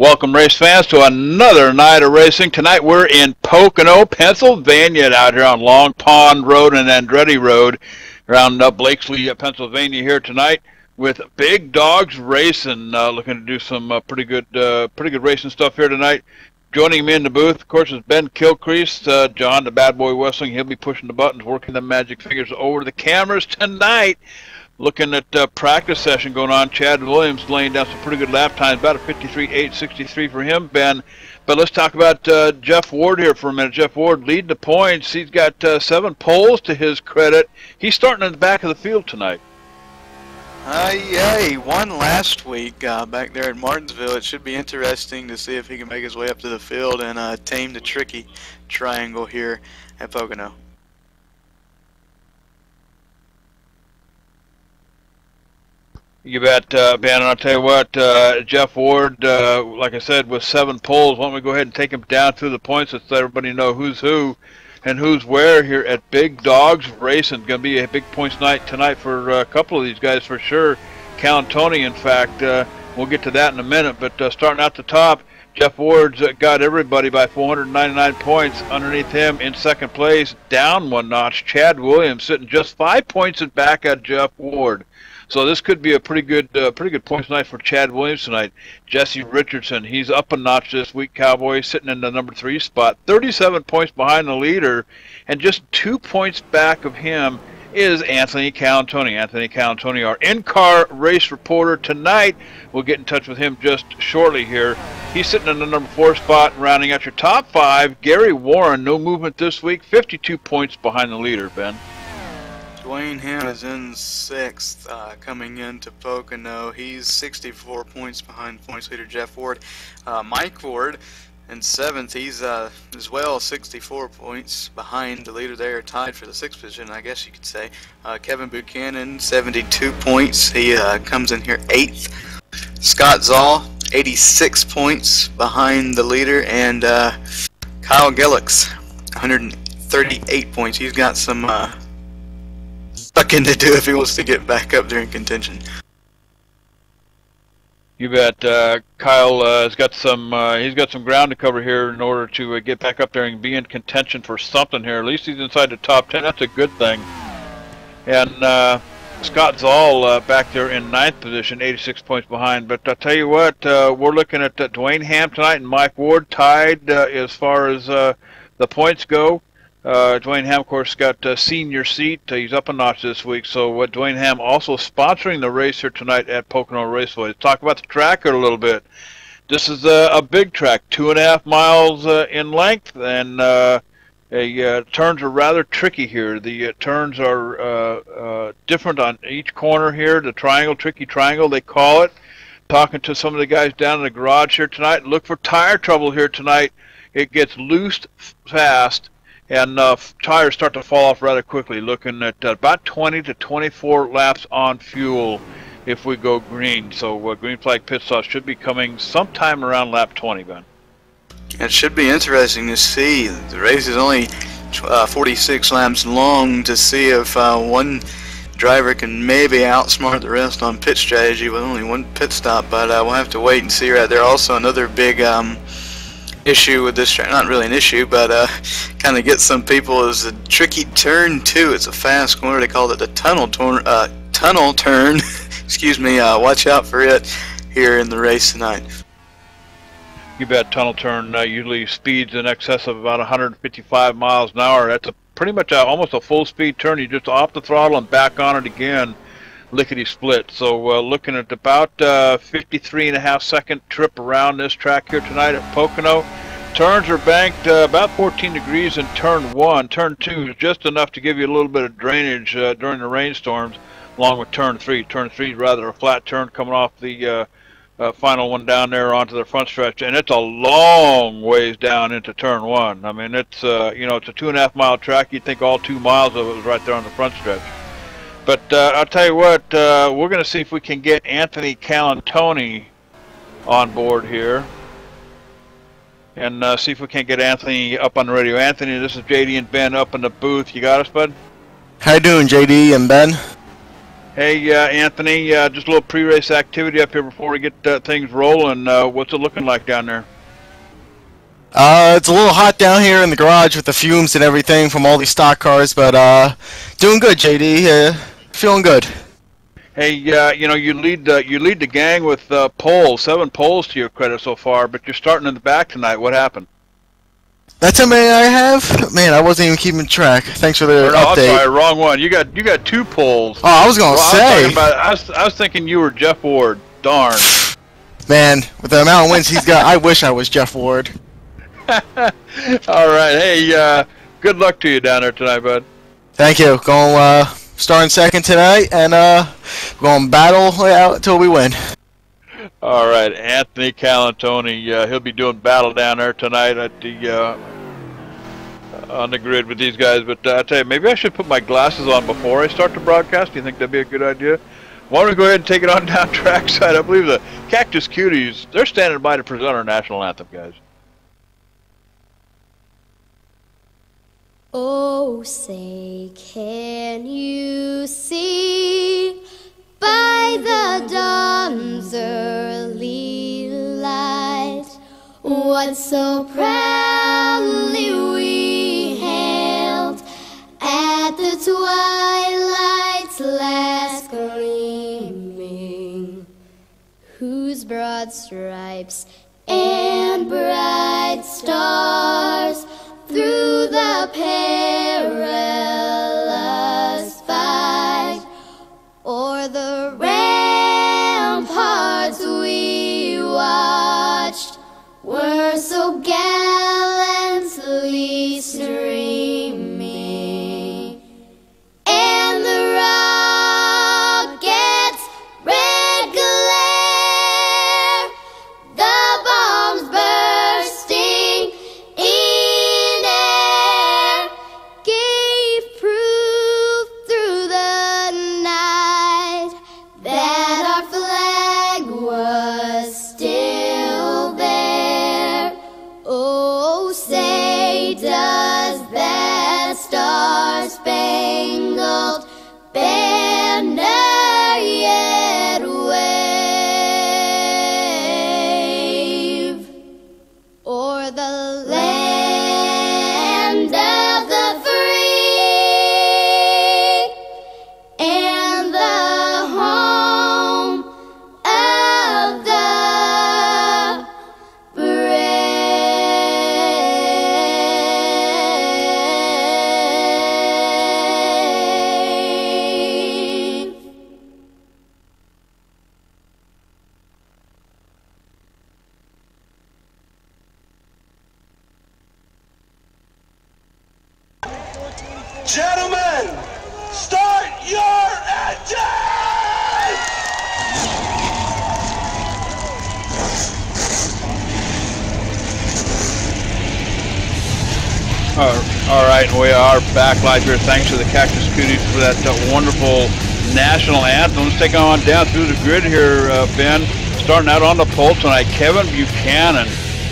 Welcome, race fans, to another night of racing. Tonight we're in Pocono, Pennsylvania, out here on Long Pond Road and Andretti Road, around Blakesley, Pennsylvania. Here tonight with Bigdawgs Racing, looking to do some pretty good racing stuff here tonight. Joining me in the booth, of course, is Ben Kilcrease, John, the bad boy whistling. He'll be pushing the buttons, working the magic fingers over the cameras tonight. Looking at practice session going on. Chad Williams laying down some pretty good lap times, about a 53.863 for him, Ben. But let's talk about Jeff Ward here for a minute. Jeff Ward lead the points. He's got 7 poles to his credit. He's starting in the back of the field tonight. Yeah, he won last week back there at Martinsville. It should be interesting to see if he can make his way up to the field and tame the tricky triangle here at Pocono. You bet, Ben, and I'll tell you what, Jeff Ward, like I said, with 7 poles, why don't we go ahead and take him down through the points so let everybody know who's who and who's where here at Bigdawgs Racing. Going to be a big points night tonight for a couple of these guys for sure. Cal and Tony, in fact. We'll get to that in a minute, but starting out the top, Jeff Ward's got everybody by 499 points. Underneath him in second place, down 1 notch, Chad Williams sitting just 5 points in back at Jeff Ward. So this could be a pretty good points night for Chad Williams tonight. Jesse Richardson, he's up a notch this week, Cowboy, sitting in the number 3 spot, 37 points behind the leader, and just 2 points back of him is Anthony Calantoni. Anthony Calantoni, our in-car race reporter tonight. We'll get in touch with him just shortly here. He's sitting in the number 4 spot, rounding out your top 5. Gary Warren, no movement this week, 52 points behind the leader, Ben. Dwayne Ham is in 6th, coming into Pocono. He's 64 points behind points leader Jeff Ward. Mike Ward in 7th. He's as well 64 points behind the leader there, tied for the 6th position, I guess you could say. Kevin Buchanan, 72 points. He comes in here 8th. Scott Zoll, 86 points behind the leader, and Kyle Gillicks, 138 points. He's got some to do if he wants to get back up there in contention. You bet. Kyle has got some. He's got some ground to cover here in order to get back up there and be in contention for something here. At least he's inside the top 10. That's a good thing. And Scott Zoll back there in 9th position, 86 points behind. But I'll tell you what, we're looking at Dwayne Ham tonight and Mike Ward tied as far as the points go. Dwayne Ham, of course, got senior seat. He's up a notch this week. So Dwayne Ham also sponsoring the race here tonight at Pocono Raceway. Let's talk about the track here a little bit. This is a big track, 2.5 miles in length, and turns are rather tricky here. The turns are different on each corner here. The triangle, tricky triangle, they call it. Talking to some of the guys down in the garage here tonight. Look for tire trouble here tonight. It gets loosed fast, and tires start to fall off rather quickly, looking at about 20 to 24 laps on fuel if we go green. So green flag pit stop should be coming sometime around lap 20, Ben. It should be interesting to see. The race is only 46 laps long, to see if one driver can maybe outsmart the rest on pit strategy with only 1 pit stop, but we'll have to wait and see right there. Also, another big issue with this track, not really an issue, but kind of gets some people, is a tricky turn 2. It's a fast corner. They call it the tunnel turn. Excuse me. Watch out for it here in the race tonight. You bet. Tunnel turn usually speeds in excess of about 155 miles an hour. That's pretty much almost a full speed turn. You just off the throttle and back on it again, lickety split. So looking at about 53.5 second trip around this track here tonight at Pocono. Turns are banked about 14 degrees in turn 1. Turn 2 is just enough to give you a little bit of drainage during the rainstorms, along with turn 3. Turn 3 is rather a flat turn coming off the final one down there onto the front stretch, and it's a long ways down into turn 1. I mean, it's it's a 2.5 mile track. You'd think all 2 miles of it was right there on the front stretch. But I'll tell you what, we're going to see if we can get Anthony Calantoni on board here, and see if we can't get Anthony up on the radio. Anthony, this is JD and Ben up in the booth. You got us, bud? How you doing, JD and Ben? Hey, Anthony, just a little pre-race activity up here before we get things rolling. What's it looking like down there? It's a little hot down here in the garage with the fumes and everything from all these stock cars, but doing good, JD. Feeling good. Hey, you know, you lead the gang with poles, 7 poles to your credit so far, but you're starting in the back tonight. What happened? That's how many I have? Man, I wasn't even keeping track. Thanks for the No, update. I'm sorry, wrong one. You got 2 poles. Oh, I was gonna say. I was thinking you were Jeff Ward. Darn. Man, with the amount of wins he's got, I wish I was Jeff Ward. All right. Hey, good luck to you down there tonight, bud. Thank you. Going starting second tonight, and going battle out until we win. All right, Anthony Calantoni. He'll be doing battle down there tonight at the on the grid with these guys. But I tell you, maybe I should put my glasses on before I start the broadcast. Do you think that'd be a good idea? Why don't we go ahead and take it on down trackside? I believe the Cactus Cuties, they're standing by to present our national anthem, guys. Oh, say, can you see by the dawn's early light what so proudly we hailed at the twilight's last gleaming, whose broad stripes and bright stars through the perilous fight o'er the ramparts we watched were so gallantly streaming, and the rockets' red glare, the bombs bursting in air, gave proof through the night that our flag was still there. Oh, say, does that star-spangled banner yet wave o'er the land of the free and the home of the brave? Gentlemen, start your engines! All right, and we are back live here. Thanks to the Cactus Cuties for that wonderful national anthem. Let's take it on down through the grid here, Ben. Starting out on the pole tonight, Kevin Buchanan.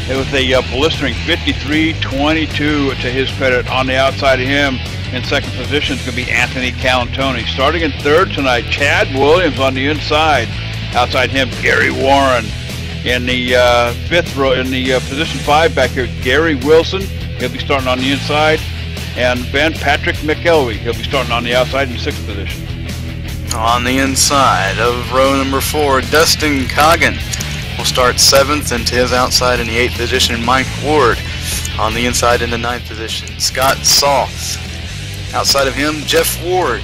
It was a blistering 53-22 to his credit. On the outside of him, in second position, is going to be Anthony Calantoni. Starting in third tonight, Chad Williams on the inside. Outside him, Gary Warren. In the fifth row, in the position 5 back here, Gary Wilson. He'll be starting on the inside. And Ben Patrick McElwee. He'll be starting on the outside in 6th position. On the inside of row number 4, Dustin Coggin will start 7th, and to his outside in the 8th position, Mike Ward. On the inside in the 9th position, Scott Saul. Outside of him, Jeff Ward.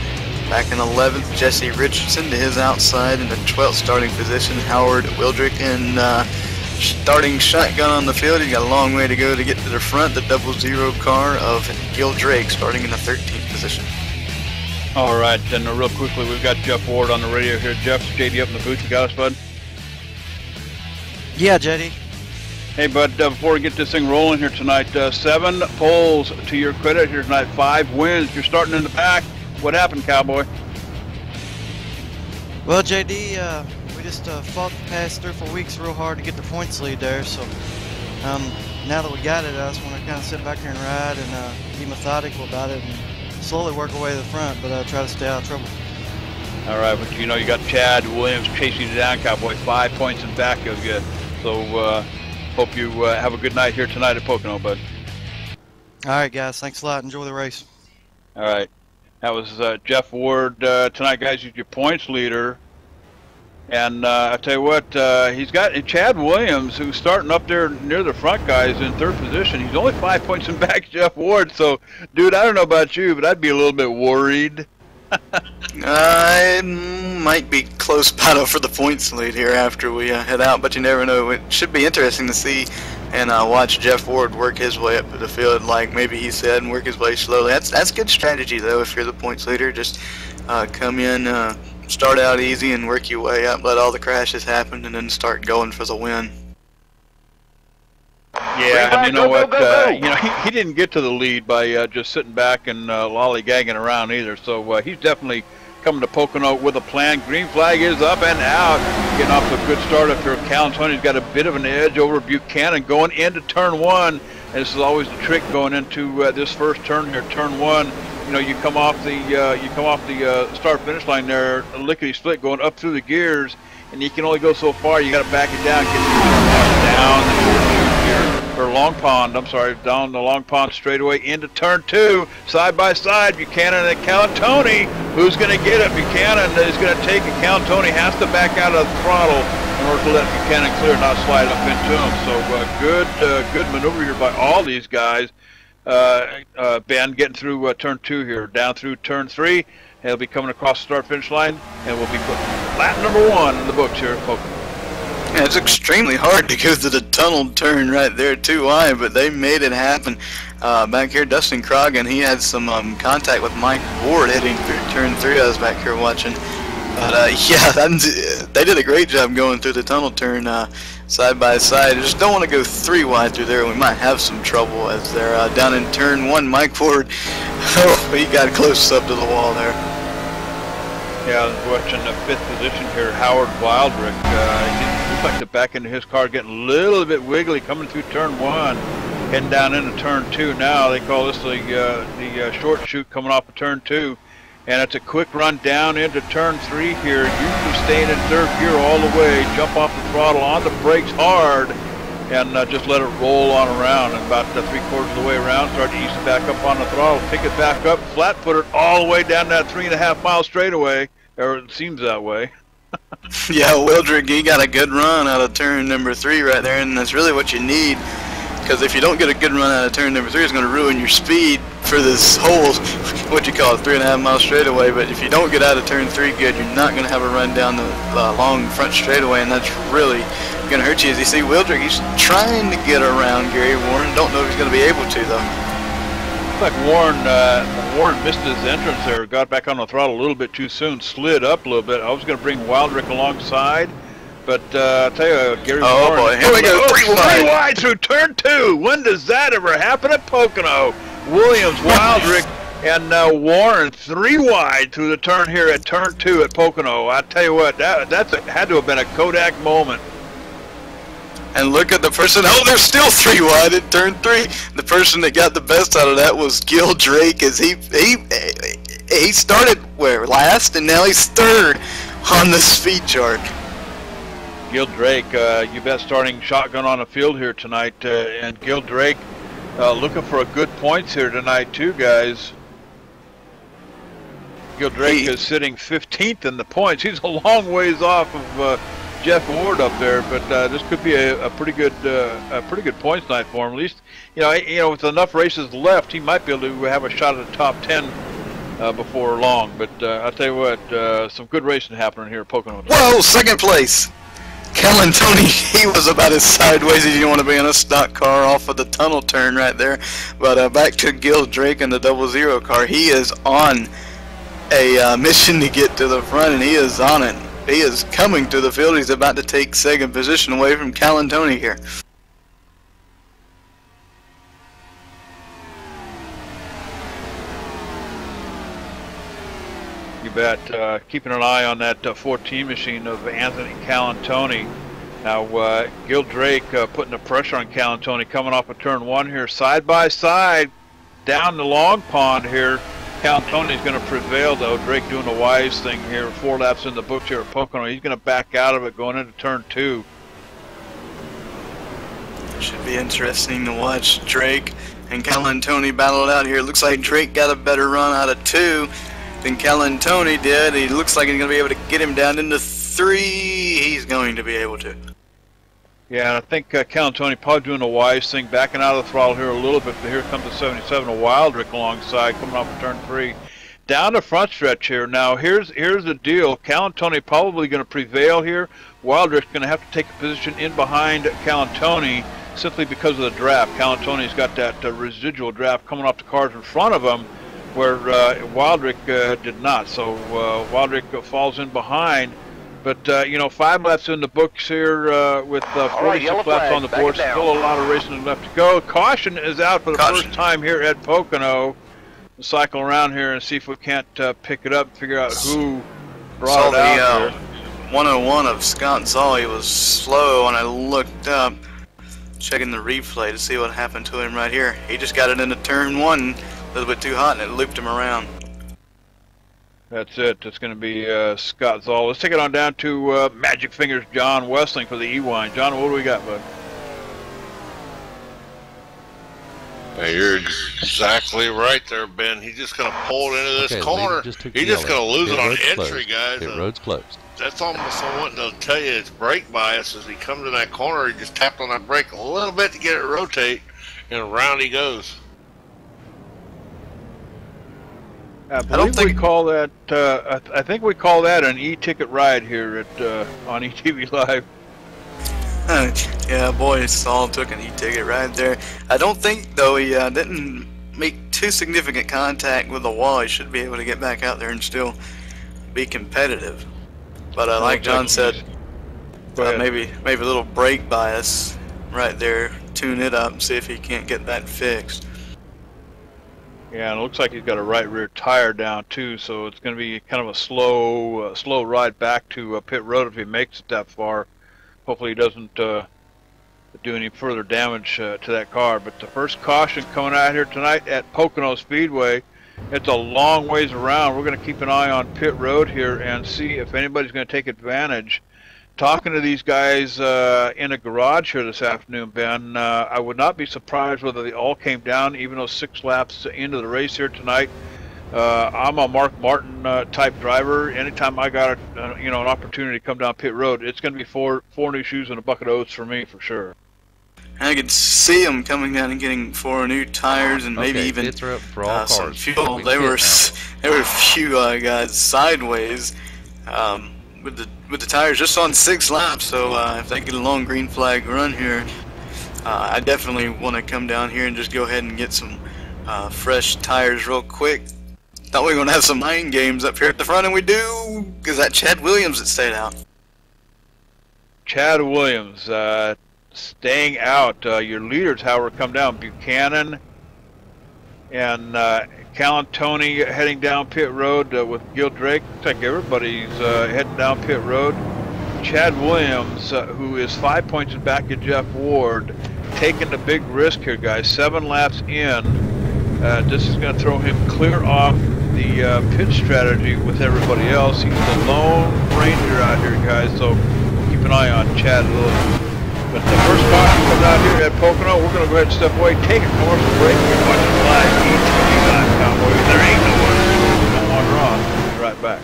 Back in 11th, Jesse Richardson. To his outside in the 12th starting position, Howard Wildrick. And starting shotgun on the field, he's got a long way to go to get to the front. The 00 car of Gil Drake starting in the 13th position. All right, then real quickly, we've got Jeff Ward on the radio here. Jeff, JD up in the booth. You got us, bud? Yeah, JD. Hey, bud, before we get this thing rolling here tonight, 7 poles to your credit here tonight, 5 wins. You're starting in the back. What happened, Cowboy? Well, JD, we just fought the past 3 or 4 weeks real hard to get the points lead there. So now that we got it, I just want to kind of sit back here and ride and be methodical about it and slowly work our way to the front, but try to stay out of trouble. All right, but you know you got Chad Williams chasing you down, Cowboy. 5 points in back of you. So hope you have a good night here tonight at Pocono, bud. All right, guys. Thanks a lot. Enjoy the race. All right. That was Jeff Ward tonight, guys. He's your points leader. And I tell you what, he's got Chad Williams, who's starting up there near the front, guys, in third position. He's only 5 points in back of Jeff Ward. So, dude, I don't know about you, but I'd be a little bit worried. I might be close battle for the points lead here after we head out, but you never know. It should be interesting to see and watch Jeff Ward work his way up to the field, like maybe he said, and work his way slowly. That's good strategy, though, if you're the points leader. Just come in, start out easy, and work your way up. Let all the crashes happen, and then start going for the win. Yeah, and you know what? You know, he didn't get to the lead by just sitting back and lollygagging around either. So he's definitely coming to Pocono with a plan. Green flag is up and out. Getting off to a good start up here. Callantoni's got a bit of an edge over Buchanan going into turn one. And this is always the trick going into this first turn here, turn one. You know, you come off the start finish line there, lickety split going up through the gears, and you can only go so far. You got to back it down, get down the short chute here, or Long Pond. I'm sorry, down the Long Pond straightaway into turn two, side by side. Buchanan and Callantoni. Who's going to get it? Buchanan is going to take it. Callantoni has to back out of the throttle in order to let Buchanan clear, not slide up into him. So good maneuver here by all these guys. Ben getting through turn two here, down through turn three. He'll be coming across the start-finish line, and we'll be putting lap number one in the books here at Pocono. Yeah, it's extremely hard to go through the tunnel turn right there too wide, but they made it happen. Back here, Dustin Croggan, he had some contact with Mike Ward heading through turn three. I was back here watching. But yeah, they did a great job going through the tunnel turn side by side. I just don't want to go three wide through there. We might have some trouble as they're down in turn one. Mike Ward, oh, he got close up to the wall there. Yeah, I was watching the fifth position here, Howard Wildrick. He looks like the back end of his car getting a little bit wiggly coming through turn one, heading down into turn two now. They call this the short chute coming off of turn two. And it's a quick run down into turn three here. Usually staying in third gear all the way. Jump off the throttle, on the brakes hard, and just let it roll on around. And about 3/4 of the way around, start to ease it back up on the throttle. Pick it back up, flat foot it all the way down that 3.5 mile straightaway. Or it seems that way. Yeah, Wildrick, he got a good run out of turn number three right there, and that's really what you need. Because if you don't get a good run out of turn number three, it's going to ruin your speed for this whole, what you call it, 3.5 mile straightaway. But if you don't get out of turn three good, you're not going to have a run down the long front straightaway, and that's really going to hurt you. As you see, Wildrick, he's trying to get around Gary Warren. Don't know if he's going to be able to, though. Looks like Warren missed his entrance there, got back on the throttle a little bit too soon, slid up a little bit. I was going to bring Wildrick alongside. But I'll tell you, Gary Warren, boy, here we go, three wide through turn two. When does that ever happen at Pocono? Williams, Wildrick, and Warren 3 wide through the turn here at turn two at Pocono. I tell you what, that's had to have been a Kodak moment. And look at the person. Oh, they're still 3 wide at turn three. The person that got the best out of that was Gil Drake, as he started where last, and now he's third on the speed chart. Gil Drake, you bet, starting shotgun on the field here tonight, and Gil Drake looking for a good points here tonight too, guys. Gil Drake is sitting 15th in the points. He's a long ways off of Jeff Ward up there, but this could be a pretty good points night for him. At least, you know, with enough races left, he might be able to have a shot at the top 10 before long. But I'll tell you what, some good racing happening here at Pocono. Whoa, second place. Callantoni, he was about as sideways as you want to be in a stock car off of the tunnel turn right there. But back to Gil Drake in the 00 car. He is on a mission to get to the front, and he is on it. He is coming to the field. He's about to take second position away from Callantoni here. You bet. Keeping an eye on that 14 machine of Anthony Callantoni. Now, Gil Drake putting the pressure on Callantoni, coming off of turn one here, side by side, down the long pond here. Count Tony's going to prevail, though. Drake doing the wise thing here. 4 laps in the books here at Pocono. He's going to back out of it going into turn 2. Should be interesting to watch Drake and Tony battle it out here. It looks like Drake got a better run out of 2 than Tony did. He looks like he's going to be able to get him down into 3. He's going to be able to. Yeah, and I think Tony probably doing the wise thing, backing out of the throttle here a little bit, but here comes the 77 of Wildrick alongside, coming off of turn 3. Down the front stretch here. Now, here's the deal. Tony probably going to prevail here. Wildrick's going to have to take a position in behind Tony simply because of the draft. Tony's got that residual draft coming off the cars in front of him, where Wildrick did not. So Wildrick falls in behind. But, you know, 5 laps in the books here with 46 laps on the board. Still a lot of racing left to go. Caution is out for the first time here at Pocono. We'll cycle around here and see if we can't pick it up and figure out who brought it out here. 101 of Scott Zoll. He was slow, and I looked up, checking the replay to see what happened to him right here. He just got it into turn 1 a little bit too hot, and it looped him around. That's it. It's going to be Scott Zoll. Let's take it on down to Magic Fingers John Westling for the E-Wine. John, what do we got, bud? Hey, you're exactly right there, Ben. He's just going to pull it into this corner. He's just going to lose it on entry, guys. Pit road's closed. That's almost what I wanted to tell you. It's brake bias. As he comes in that corner, he just tapped on that brake a little bit to get it to rotate, and around he goes. I believe we call that. I think we call that an e-ticket ride here at on ETV Live. Yeah, boy, Saul took an e-ticket ride there. I don't think, though, he didn't make too significant contact with the wall. He should be able to get back out there and still be competitive. But like John said, maybe a little brake bias right there. Tune it up and see if he can't get that fixed. Yeah, and it looks like he's got a right rear tire down too, so it's going to be kind of a slow ride back to pit road if he makes it that far. Hopefully he doesn't do any further damage to that car. But the first caution coming out here tonight at Pocono Speedway. It's a long ways around. We're going to keep an eye on pit road here and see if anybody's going to take advantage. Talking to these guys in a garage here this afternoon, Ben, I would not be surprised whether they all came down, even though 6 laps into the race here tonight. I'm a Mark Martin type driver. Anytime I got an opportunity to come down pit road, it's going to be four new shoes and a bucket of oats for me for sure. I could see them coming down and getting 4 new tires and maybe even some fuel. They were a few guys sideways with the tires just on 6 laps. So if they get a long green flag run here, I definitely want to come down here and just go ahead and get some fresh tires real quick. Thought we were going to have some mind games up here at the front, and we do, because that Chad Williams that stayed out. Chad Williams staying out. Your leaders, however, come down. Buchanan and Tony heading down pit road with Gil Drake. Looks like everybody's heading down pit road. Chad Williams, who is 5 points back at Jeff Ward, taking the big risk here, guys. 7 laps in. This is going to throw him clear off the pit strategy with everybody else. He's the lone ranger out here, guys, so we'll keep an eye on Chad a little bit. But the first caution comes out here at Pocono. We're going to go ahead and step away, take a commercial break. You're watching live ETV.com. There ain't no one. Don't wander on. We'll be right back.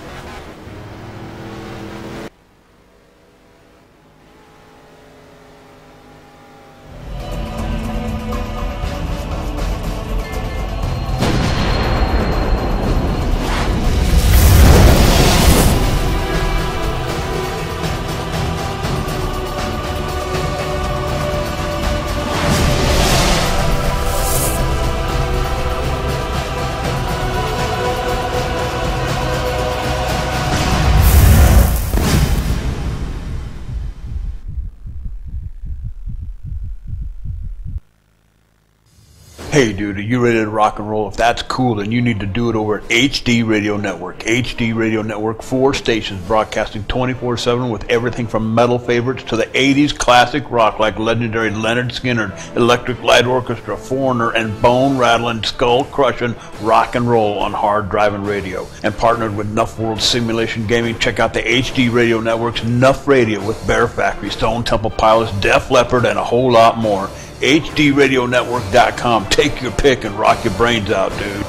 Hey dude, are you ready to rock and roll? If that's cool, then you need to do it over at HD Radio Network. HD Radio Network, 4 stations broadcasting 24/7 with everything from metal favorites to the 80s classic rock like legendary Leonard Skinner, Electric Light Orchestra, Foreigner, and bone-rattling, skull-crushing rock and roll on hard driving radio. And partnered with Nuff World Simulation Gaming, check out the HD Radio Network's Nuff Radio with Bear Factory, Stone Temple Pilots, Def Leppard, and a whole lot more. HDRadionetwork.com. Take your pick and rock your brains out, dude.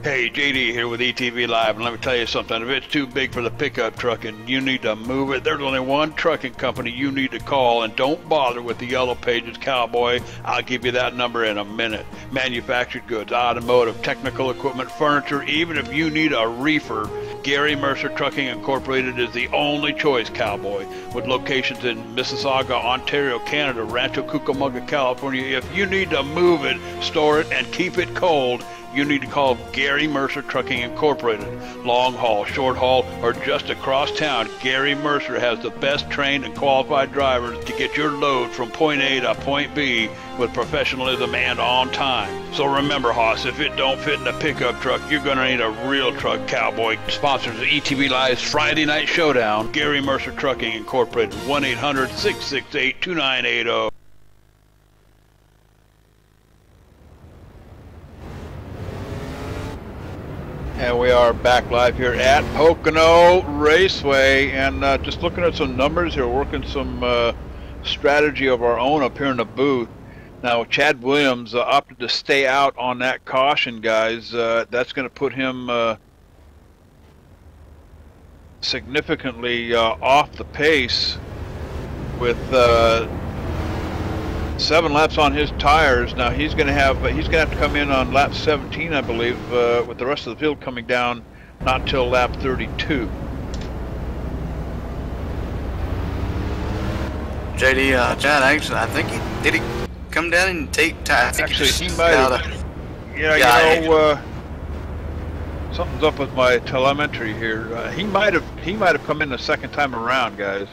Hey, JD here with ETV Live, and let me tell you something. If it's too big for the pickup truck and you need to move it, there's only one trucking company you need to call, and don't bother with the Yellow Pages, cowboy. I'll give you that number in a minute. Manufactured goods, automotive, technical equipment, furniture, even if you need a reefer, Gary Mercer Trucking Incorporated is the only choice, cowboy. With locations in Mississauga, Ontario, Canada, Rancho Cucamonga, California, if you need to move it, store it, and keep it cold, you need to call Gary Mercer Trucking Incorporated. Long haul, short haul, or just across town, Gary Mercer has the best trained and qualified drivers to get your load from point A to point B with professionalism and on time. So remember, Hoss, if it don't fit in a pickup truck, you're going to need a real truck, cowboy. Sponsors of ETV Live's Friday Night Showdown, Gary Mercer Trucking Incorporated, 1-800-668-2980. And we are back live here at Pocono Raceway, and just looking at some numbers here, working some strategy of our own up here in the booth. Now, Chad Williams opted to stay out on that caution, guys. That's going to put him significantly off the pace with 7 laps on his tires. Now he's going to have to come in on lap 17, I believe, with the rest of the field coming down not till lap 32. JD, Chad, actually, I think did he come down and take time? Actually, he might have. Yeah, something's up with my telemetry here. He might have come in the second time around, guys.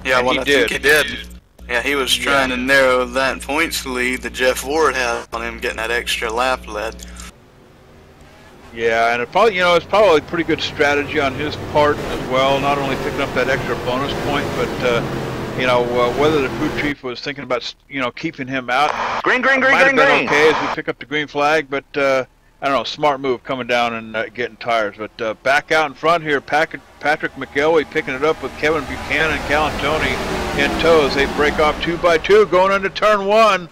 Yeah, and well, I think he did. Yeah, he was trying to narrow that points lead that Jeff Ward had on him getting that extra lap led. Yeah, and it's probably a pretty good strategy on his part as well. Not only picking up that extra bonus point, but whether the crew chief was thinking about keeping him out. Green. Okay, as we pick up the green flag, but I don't know, smart move coming down and getting tires. But back out in front here, Patrick McElwee picking it up with Kevin Buchanan and Calantoni in tow as they break off 2 by 2 going into turn 1.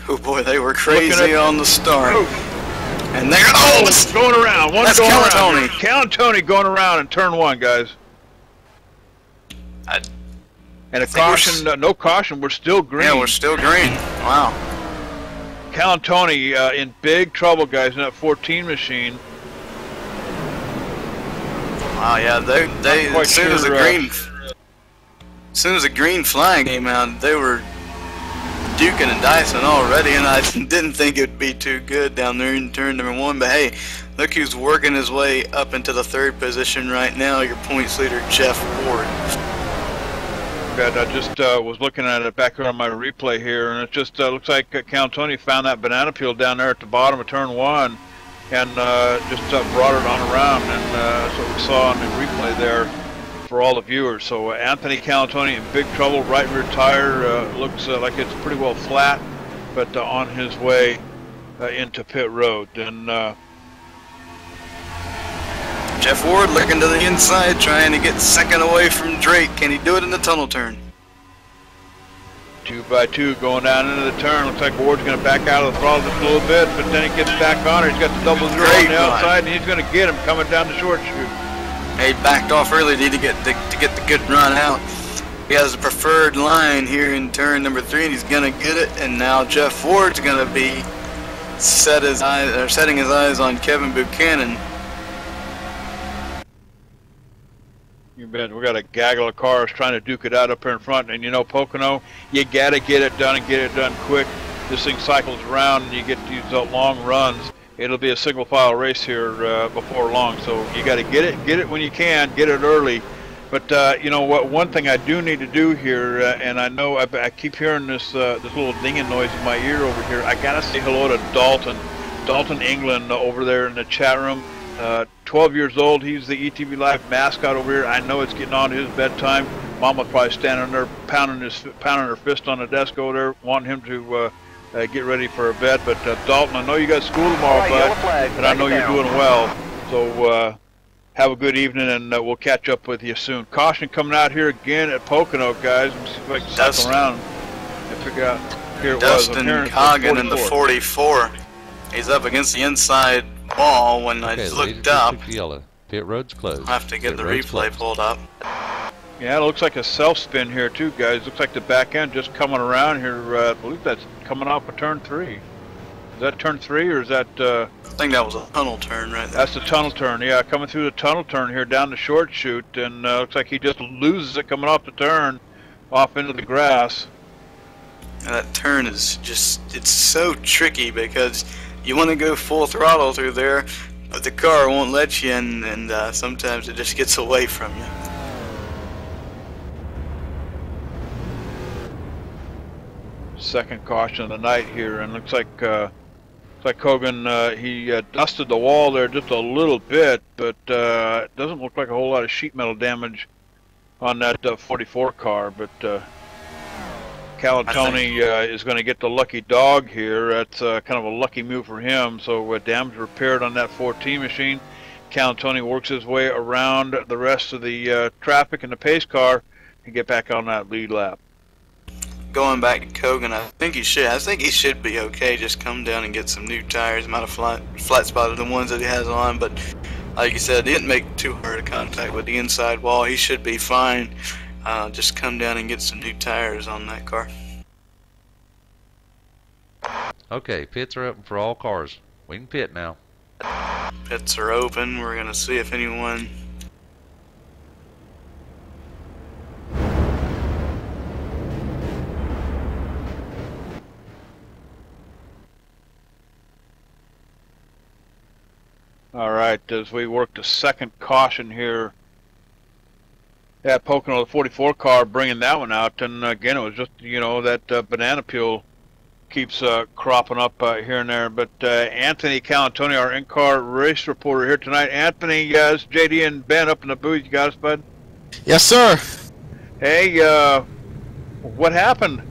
Oh boy, they were crazy on the start. And they're going around. That's going Calantoni. around. Calantoni going around in turn 1, guys. And a caution, no caution. We're still green. Yeah, we're still green. Wow. Calantoni in big trouble, guys, in that 14 machine. Wow, yeah, they as soon as the green flag came out, they were duking and dicing already, and I didn't think it'd be too good down there in turn number 1. But hey, look who's working his way up into the 3rd position right now. Your points leader, Jeff Ward. I just was looking at it back here on my replay here, and it just looks like Calantoni found that banana peel down there at the bottom of turn 1, and just brought it on around, and that's what we saw on the replay there for all the viewers. So Anthony Calantoni in big trouble. Right rear tire looks like it's pretty well flat, but on his way into pit road. And Jeff Ward looking to the inside, trying to get second away from Drake. Can he do it in the tunnel turn? 2 by 2 going down into the turn. Looks like Ward's going to back out of the throttle just a little bit, but then he gets back on it. He's got the double zero on the outside, and he's going to get him coming down the short chute. He backed off early to get the good run out. He has the preferred line here in turn number 3, and he's going to get it. And now Jeff Ward's going to be setting his eyes on Kevin Buchanan. You bet. We got a gaggle of cars trying to duke it out up here in front, and Pocono, you got to get it done and get it done quick. This thing cycles around, and you get these long runs. It'll be a single file race here before long, so you got to get it when you can, get it early, But you know what? One thing I do need to do here, and I know I keep hearing this this little dinging noise in my ear over here. I gotta say hello to Dalton England over there in the chat room. 12 years old. He's the ETV Live mascot over here. I know it's getting on to his bedtime. Mama's probably standing there pounding her fist on the desk over there, wanting him to get ready for bed. But Dalton, I know you got school tomorrow, bud, and I know you're doing well. So. Have a good evening, and we'll catch up with you soon. Caution coming out here again at Pocono, guys. Let me see if I can cycle around and figure out. Here it Dustin was. Coggin in the 44. He's up against the inside wall. When I looked up, yellow. Pit road's closed. I'll have to get the replay pulled up. Yeah, it looks like a self-spin here too, guys. Looks like the back end just coming around here. I believe that's coming off of turn 3. Is that turn 3 or is that... I think that was a tunnel turn right there. That's the tunnel turn, yeah. Coming through the tunnel turn here down the short chute, and looks like he just loses it coming off the turn, off into the grass. And that turn is just, it's so tricky because you want to go full throttle through there, but the car won't let you, and sometimes it just gets away from you. Second caution of the night here, and looks like Hogan, he dusted the wall there just a little bit, but it doesn't look like a whole lot of sheet metal damage on that 44 car. But Calatoni is going to get the lucky dog here. That's kind of a lucky move for him. So damage repaired on that 14 machine. Calatoni works his way around the rest of the traffic in the pace car and get back on that lead lap. Going back to Kogan, I think he should be okay. Just come down and get some new tires. He might have flat spotted the ones that he has on, but like you said, he didn't make too hard a contact with the inside wall. He should be fine. Just come down and get some new tires on that car. Okay, pits are open for all cars. We can pit now. Pits are open. We're gonna see if anyone. All right, as we work the second caution here at Pocono, the 44 car, bringing that one out, and again, it was just, you know, that banana peel keeps cropping up here and there. But Anthony Calatoni, our in-car race reporter here tonight. Anthony, guys, JD and Ben up in the booth. You got us, bud? Yes, sir. Hey, what happened?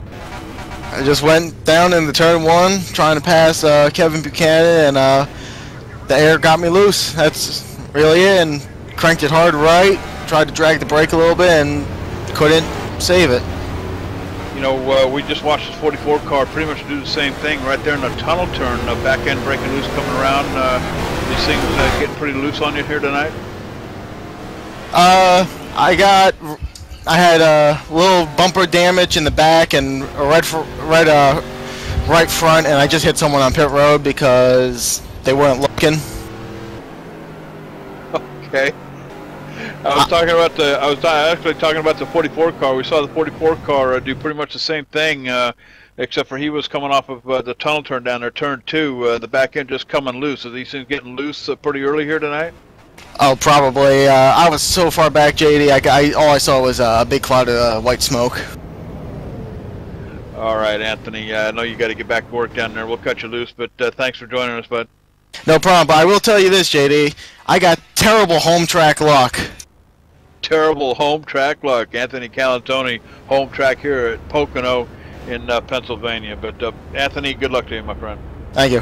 I just went down in the turn 1 trying to pass Kevin Buchanan, and the air got me loose. That's really it, and cranked it hard right, tried to drag the brake a little bit, and couldn't save it. You know, we just watched this 44 car pretty much do the same thing right there in the tunnel turn, back end breaking loose coming around. These things getting pretty loose on you here tonight? I had a little bumper damage in the back and a right front, and I just hit someone on pit road because they weren't looking. Okay. I was actually talking about the 44 car. We saw the 44 car do pretty much the same thing, except for he was coming off of the tunnel turn down there, turn 2. The back end just coming loose. Are these things getting loose pretty early here tonight? Oh, probably. I was so far back, JD. All I saw was a big cloud of white smoke. All right, Anthony. I know you got to get back to work down there. We'll cut you loose, but thanks for joining us, bud. No problem, but I will tell you this, JD. I got terrible home track luck. Terrible home track luck. Anthony Calatoni, home track here at Pocono in Pennsylvania. But Anthony, good luck to you, my friend. Thank you.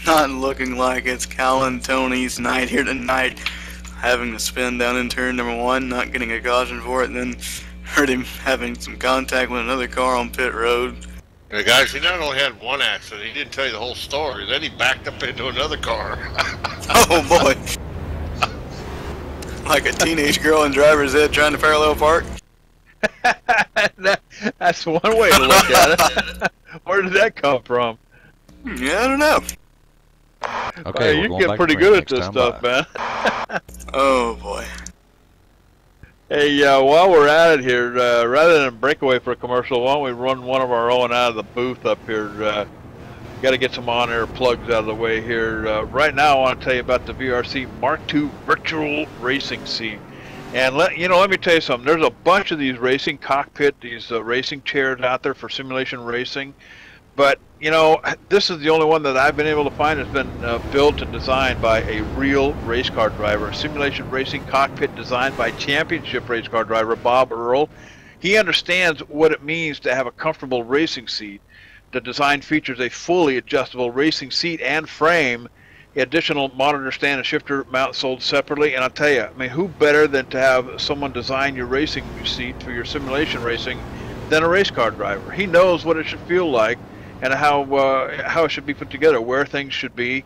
Not looking like it's Calatoni's night here tonight. Having to spin down in turn number 1, not getting a caution for it, and then heard him having some contact with another car on pit road. Hey guys, he not only had one accident, he didn't tell you the whole story. Then he backed up into another car. Oh boy. Like a teenage girl in driver's ed trying to parallel park? That's one way to look at it. Where did that come from? Yeah, I don't know. Okay, you get pretty good at this stuff, man. Oh boy. Hey, while we're at it here, rather than break away for a commercial, why don't we run one of our own out of the booth up here? Got to get some on-air plugs out of the way here. Right now, I want to tell you about the VRC Mark II Virtual Racing Scene. And let me tell you something. There's a bunch of these racing cockpit, these racing chairs out there for simulation racing. But, this is the only one that I've been able to find that's been built and designed by a real race car driver. A simulation racing cockpit designed by championship race car driver Bob Earl. He understands what it means to have a comfortable racing seat. The design features a fully adjustable racing seat and frame. Additional monitor stand and shifter mount sold separately. And I'll tell you, I mean, who better than to have someone design your racing seat for your simulation racing than a race car driver? He knows what it should feel like and how it should be put together, where things should be.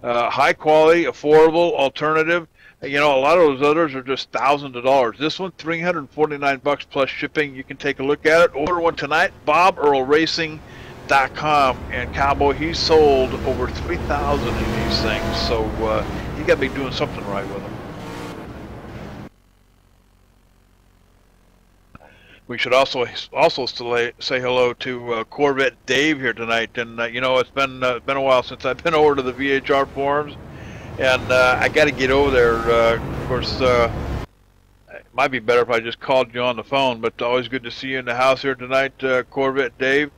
High quality, affordable, alternative. A lot of those others are just thousands of dollars. This one, $349 plus shipping. You can take a look at it. Order one tonight. BobEarlRacing.com. And Cowboy, he's sold over 3,000 of these things. So you got to be doing something right with them. We should also say hello to Corvette Dave here tonight. And it's been a while since I've been over to the VHR forums, and I got to get over there. Of course, it might be better if I just called you on the phone. But always good to see you in the house here tonight, Corvette Dave.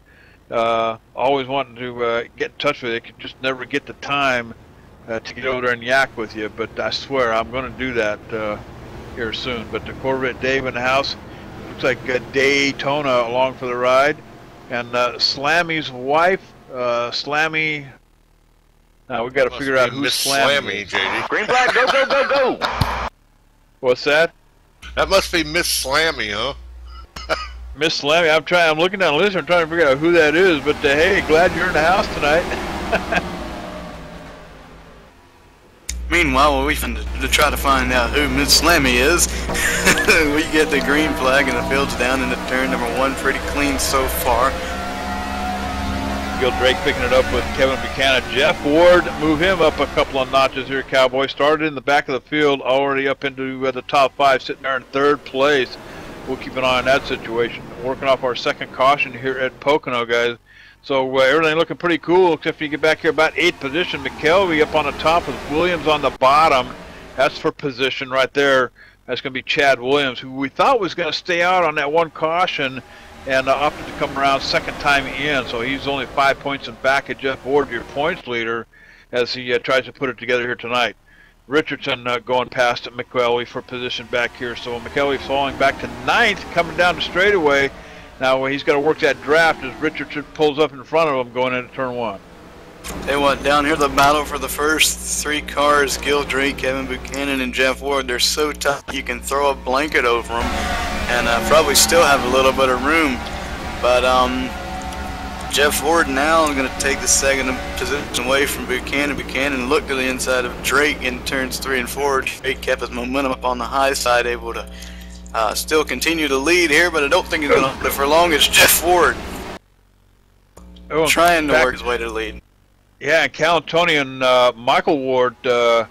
Always wanting to get in touch with you. I could just never get the time to get over there and yak with you. But I swear I'm going to do that here soon. But the Corvette Dave in the house. Looks like Daytona along for the ride, and Slammy's wife, Slammy. Now we got to figure out who's Miss Slammy. JD. Green flag, go, go, go, go! What's that? That must be Miss Slammy, huh? Miss Slammy. I'm looking down the list. I'm trying to figure out who that is. But hey, glad you're in the house tonight. Meanwhile, we finna to try to find out who Miss Slammy is. We get the green flag and the field's down into turn number 1 pretty clean so far. Gil Drake picking it up with Kevin Buchanan. Jeff Ward, move him up a couple of notches here, Cowboy. Started in the back of the field, already up into the top 5, sitting there in 3rd place. We'll keep an eye on that situation. Working off our second caution here at Pocono, guys. So everything looking pretty cool, except for you get back here about 8th position. McKelvey up on the top with Williams on the bottom. That's for position right there. That's going to be Chad Williams, who we thought was going to stay out on that one caution and opted to come around second time in. So he's only 5 points in back of Jeff Ward, your points leader, as he tries to put it together here tonight. Richardson going past McKelvey for position back here. So McKelvey falling back to 9th, coming down the straightaway. Now he's got to work that draft as Richardson pulls up in front of him going into turn 1. They went down here the battle for the first 3 cars. Gil Drake, Kevin Buchanan, and Jeff Ward. They're so tough you can throw a blanket over them and probably still have a little bit of room. But Jeff Ward now is going to take the second position away from Buchanan. Buchanan looked to the inside of Drake in turns 3 and 4. Drake kept his momentum up on the high side, able to still continue to lead here, but I don't think he's going to hold it for long. It's Jeff Ward trying to work his way to the lead. Yeah, and Cal Tony and Michael Ward, I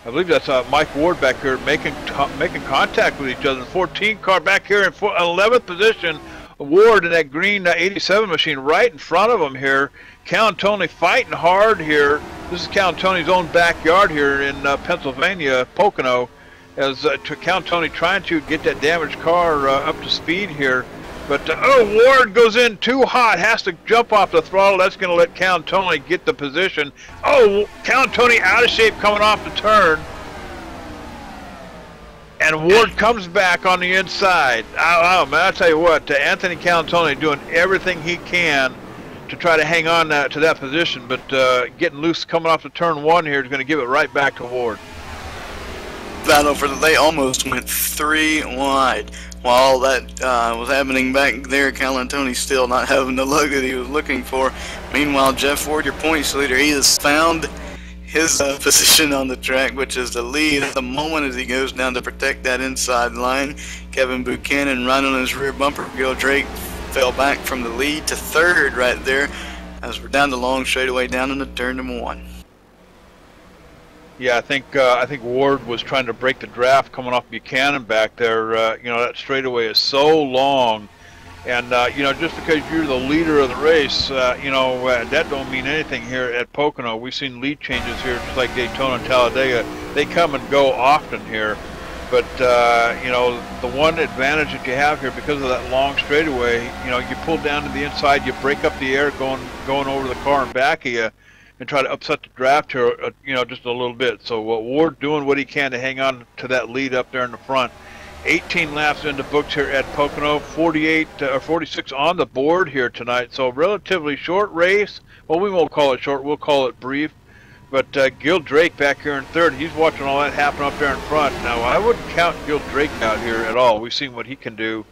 believe that's Mike Ward back here making contact with each other. 14 car back here in 11th position. Ward in that green 87 machine right in front of him here. Cal Tony fighting hard here. This is Cal Tony's own backyard here in Pennsylvania, Pocono. As Count Tony trying to get that damaged car up to speed here. But, Ward goes in too hot, has to jump off the throttle. That's going to let Count Tony get the position. Oh, Count Tony out of shape coming off the turn. And Ward comes back on the inside. Oh, man, I'll tell you what, Anthony Count Tony doing everything he can to try to hang on to that position. But getting loose coming off the turn 1 here is going to give it right back to Ward. Battle for they almost went 3 wide. While that was happening back there, Cal Tony still not having the luck that he was looking for. Meanwhile, Jeff Ward, your points leader, he has found his position on the track, which is the lead at the moment as he goes down to protect that inside line. Kevin Buchanan right on his rear bumper. Gil Drake fell back from the lead to 3rd right there as we're down the long straightaway down into turn number 1. Yeah, I think Ward was trying to break the draft coming off Buchanan back there. That straightaway is so long, and just because you're the leader of the race, that don't mean anything here at Pocono. We've seen lead changes here, just like Daytona and Talladega. They come and go often here, But you know, the one advantage that you have here, because of that long straightaway, you know, you pull down to the inside, you break up the air going over the car and back of you, and try to upset the draft here, you know, just a little bit. So Ward doing what he can to hang on to that lead up there in the front. 18 laps into books here at Pocono, 48 or 46 on the board here tonight. So relatively short race. Well, we won't call it short, we'll call it brief. But Gil Drake back here in third, he's watching all that happen up there in front. Now, I wouldn't count Gil Drake out here at all. We've seen what he can do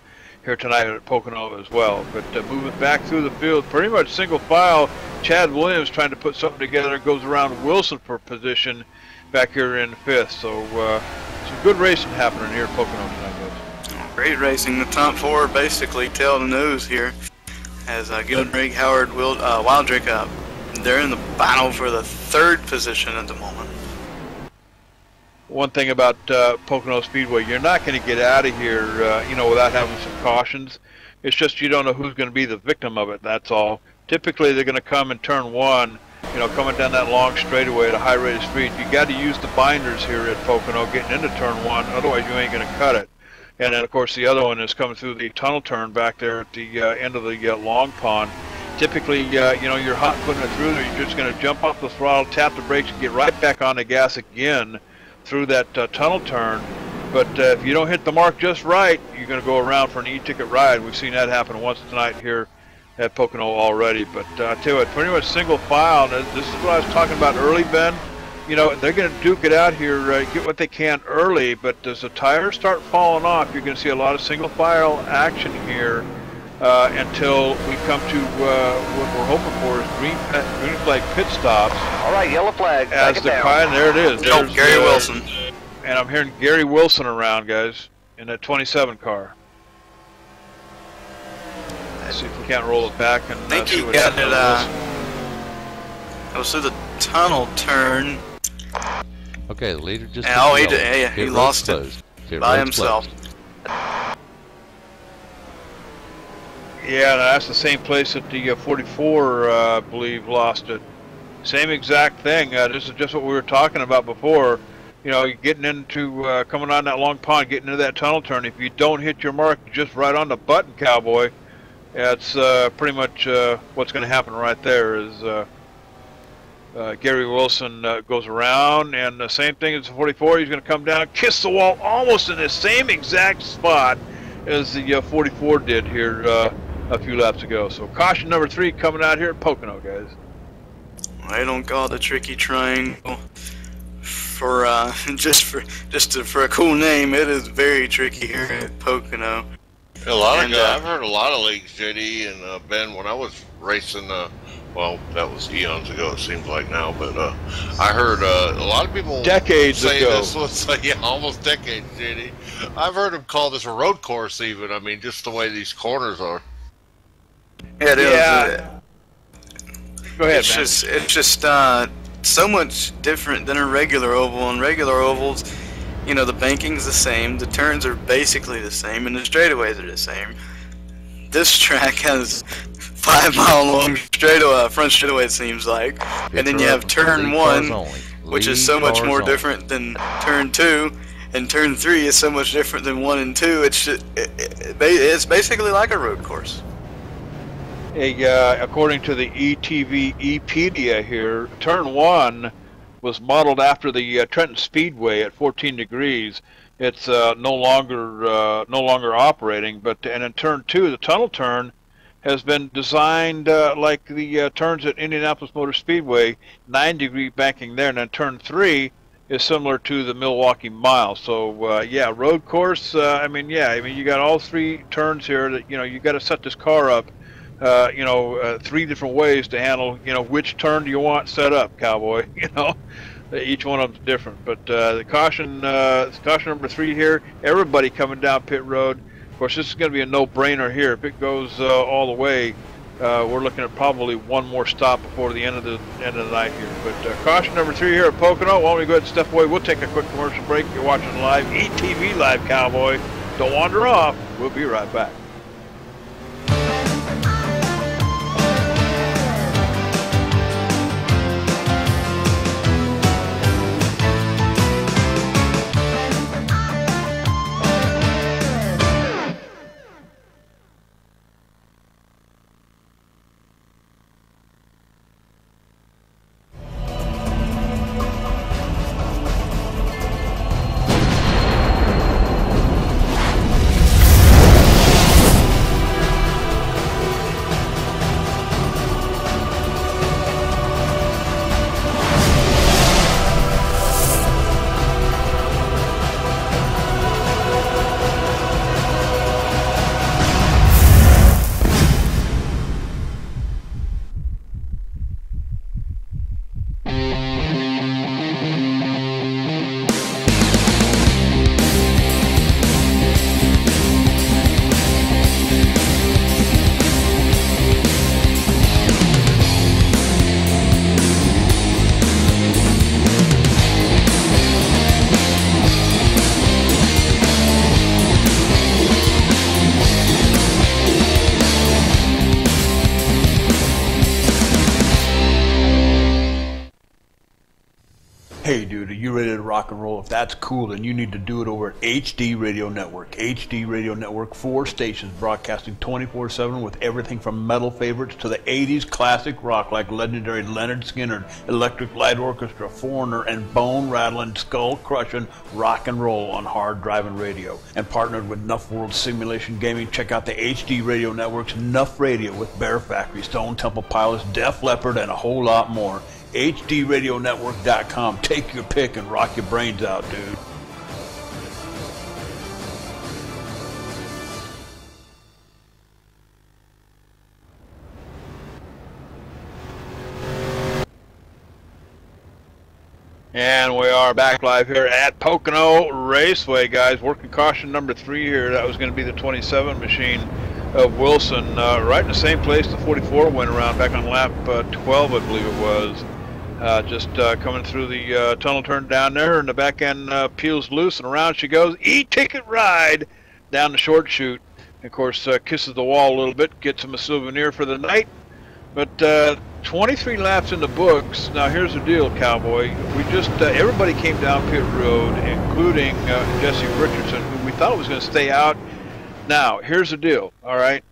here tonight at Pocono as well. But moving back through the field, pretty much single file. Chad Williams trying to put something together, goes around Wilson for position back here in fifth. So some good racing happening here at Pocono tonight, guys. Great racing. The top four basically tail the nose here, as Gil Drake, Howard, Wildrick up. They're in the battle for the third position at the moment. One thing about Pocono Speedway, you're not going to get out of here, you know, without having some cautions. It's just you don't know who's going to be the victim of it, that's all. Typically, they're going to come in turn one, you know, coming down that long straightaway at a high rate of speed. You got to use the binders here at Pocono getting into turn one, otherwise you ain't going to cut it. And then, of course, the other one is coming through the tunnel turn back there at the end of the long pond. Typically, you know, you're hot putting it through there. You're just going to jump off the throttle, tap the brakes, and get right back on the gas again through that tunnel turn. But if you don't hit the mark just right, you're going to go around for an e-ticket ride. We've seen that happen once tonight here at Pocono already. But I tell you what, pretty much single file. This is what I was talking about early, Ben. You know, they're going to duke it out here, get what they can early. But as the tires start falling off, you're going to see a lot of single file action here. Until we come to what we're hoping for is green flag pit stops. All right, yellow flag. As the car, and there it is. There's Gary Wilson. And I'm hearing Gary Wilson around, guys, in that 27 car. Let's see if we can't roll it back and I think see he what got happens. it. It was through the tunnel turn. Okay, the leader just. Oh, he lost it by himself. Yeah, that's the same place that the 44, I believe, lost it. Same exact thing. This is just what we were talking about before. You know, getting into, coming on that long pond, getting into that tunnel turn. If you don't hit your mark just right on the button, cowboy, that's pretty much what's going to happen right there is Gary Wilson goes around, and the same thing as the 44. He's going to come down, kiss the wall almost in the same exact spot as the 44 did here a few laps ago. So caution number 3 coming out here at Pocono, guys. I don't call it a tricky triangle for for a cool name. It is very tricky here at Pocono. I've heard a lot of leagues, JD and Ben. When I was racing, well, that was eons ago. It seems like now, but I heard a lot of people decades say ago. This was almost decades, JD. I've heard them call this a road course, even. I mean, just the way these corners are. Yeah, it is. Go ahead, it's just so much different than a regular oval. On regular ovals, you know, the banking's the same, the turns are basically the same, and the straightaways are the same. This track has 5 mile long front straightaway, it seems like, and then you have turn 1, which is so much more different than turn 2, and turn 3 is so much different than 1 and 2. It's basically like a road course. According to the ETV-epedia here, turn 1 was modeled after the Trenton Speedway at 14 degrees. It's no longer operating, and in turn 2, the tunnel turn has been designed like the turns at Indianapolis Motor Speedway, 9-degree banking there, and then turn 3 is similar to the Milwaukee Mile. So yeah, road course. I mean, you got all 3 turns here that you got to set this car up. 3 different ways to handle, which turn do you want set up, cowboy. Each one of them's different. But the caution number 3 here, everybody coming down pit road. Of course, this is going to be a no-brainer here. If it goes all the way, we're looking at probably one more stop before the end of the night here. But caution number 3 here at Pocono. Why don't we go ahead and step away? We'll take a quick commercial break. You're watching live, ETV Live, cowboy. Don't wander off. We'll be right back. Hey dude, are you ready to rock and roll? If that's cool, then you need to do it over at HD Radio Network. HD Radio Network, 4 stations broadcasting 24/7 with everything from metal favorites to the 80s classic rock like legendary Leonard Skinner, Electric Light Orchestra, Foreigner, and bone-rattling, skull-crushing rock and roll on hard driving radio. And partnered with Nuff World Simulation Gaming, check out the HD Radio Network's Nuff Radio with Bear Factory, Stone Temple Pilots, Def Leppard, and a whole lot more. HDRadionetwork.com. Take your pick and rock your brains out, dude. And we are back live here at Pocono Raceway, guys. Working caution number 3 here. That was going to be the 27 machine of Wilson. Right in the same place the 44 went around back on lap 12, I believe it was. Just coming through the tunnel turn down there, and the back end peels loose, and around she goes. E-ticket ride down the short chute. Of course, kisses the wall a little bit, gets him a souvenir for the night. But 23 laps in the books. Now here's the deal, Cowboy. We just everybody came down pit road, including Jesse Richardson, who we thought was going to stay out. Now here's the deal. All right.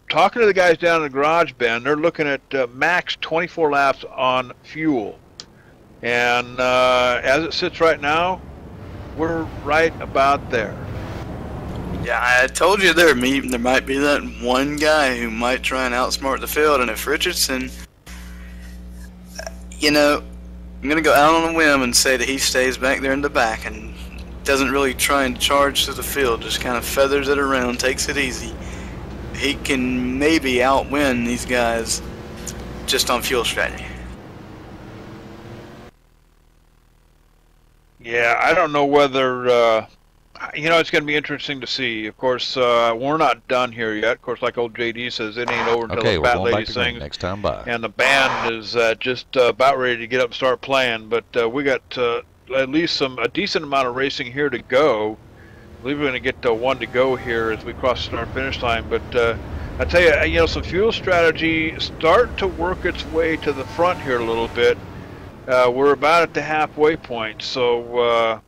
Talking to the guys down in the garage, Ben, they're looking at max 24 laps on fuel. And as it sits right now, we're right about there. Yeah, I told you there might be that one guy who might try and outsmart the field, and if Richardson, you know, I'm going to go out on a whim and say that he stays back there in the back and doesn't really try and charge through the field, just kind of feathers it around, takes it easy. He can maybe outwin these guys just on fuel strategy. Yeah, I don't know whether, you know, it's going to be interesting to see. Of course, we're not done here yet. Of course, like old JD says, it ain't over until the Fat Lady sings. Next time by. And the band is just about ready to get up and start playing. But we got at least a decent amount of racing here to go. I believe we're going to get one to go here as we cross the start-finish line. But I tell you, you know, some fuel strategy start to work its way to the front here a little bit. We're about at the halfway point, so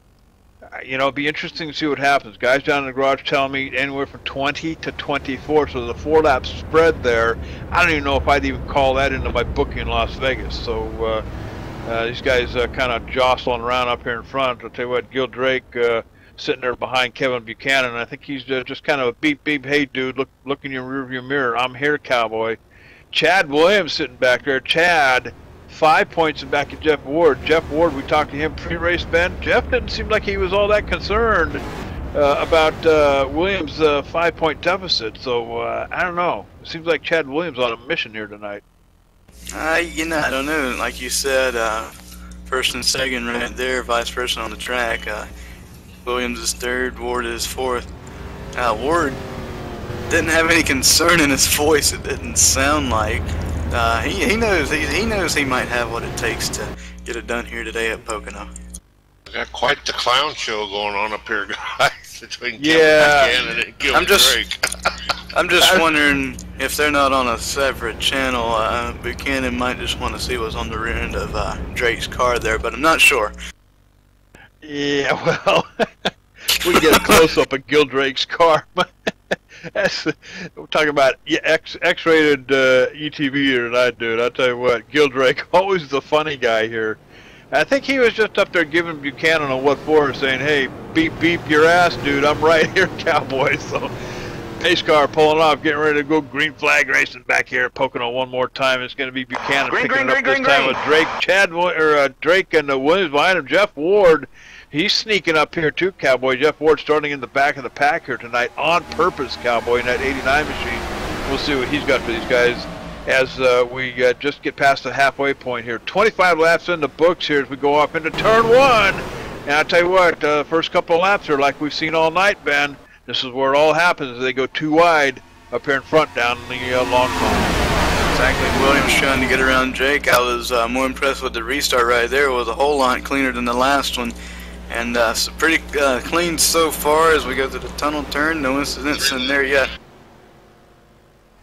you know, it'll be interesting to see what happens. Guys down in the garage telling me anywhere from 20 to 24, so the 4-lap spread there. I don't even know if I'd even call that into my booking in Las Vegas. So these guys kind of jostling around up here in front. I'll tell you what, Gil Drake sitting there behind Kevin Buchanan. I think he's just kind of a beep, beep, hey, dude, look in your rearview mirror. I'm here, Cowboy. Chad Williams sitting back there. Chad, 5 points in back of Jeff Ward. Jeff Ward, we talked to him pre-race, Ben. Jeff didn't seem like he was all that concerned about Williams' 5-point deficit. So, I don't know. It seems like Chad Williams on a mission here tonight. You know, I don't know. Like you said, first and second right there, vice versa on the track. Williams is third, Ward is fourth. Ward didn't have any concern in his voice. It didn't sound like. He knows he might have what it takes to get it done here today at Pocono. Got quite the clown show going on up here, guys, between Yeah. Kevin Buchanan and Gil Drake. I'm just wondering if they're not on a separate channel. Buchanan might just want to see what's on the rear end of Drake's car there, but I'm not sure. Yeah, well, we can get a close-up of Gil Drake's car. We're talking about X-rated ETV here tonight, dude. I'll tell you what, Gil Drake, always the funny guy here. I think he was just up there giving Buchanan a what for, saying, hey, beep, beep your ass, dude. I'm right here, Cowboy. So, pace car pulling off, getting ready to go green flag racing back here at Pocono one more time. It's going to be Buchanan picking it up this time with Drake. Drake and Williams behind him. Jeff Ward, he's sneaking up here too, Cowboy. Jeff Ward starting in the back of the pack here tonight on purpose, Cowboy, in that 89 machine. We'll see what he's got for these guys as we just get past the halfway point here. 25 laps in the books here as we go off into turn one. And I'll tell you what, first couple of laps are like we've seen all night, Ben. This is where it all happens. They go too wide up here in front down the long cone. Exactly. Williams trying to get around Jake. I was more impressed with the restart right there. It was a whole lot cleaner than the last one. And so pretty clean so far as we go through the tunnel turn. No incidents in there yet.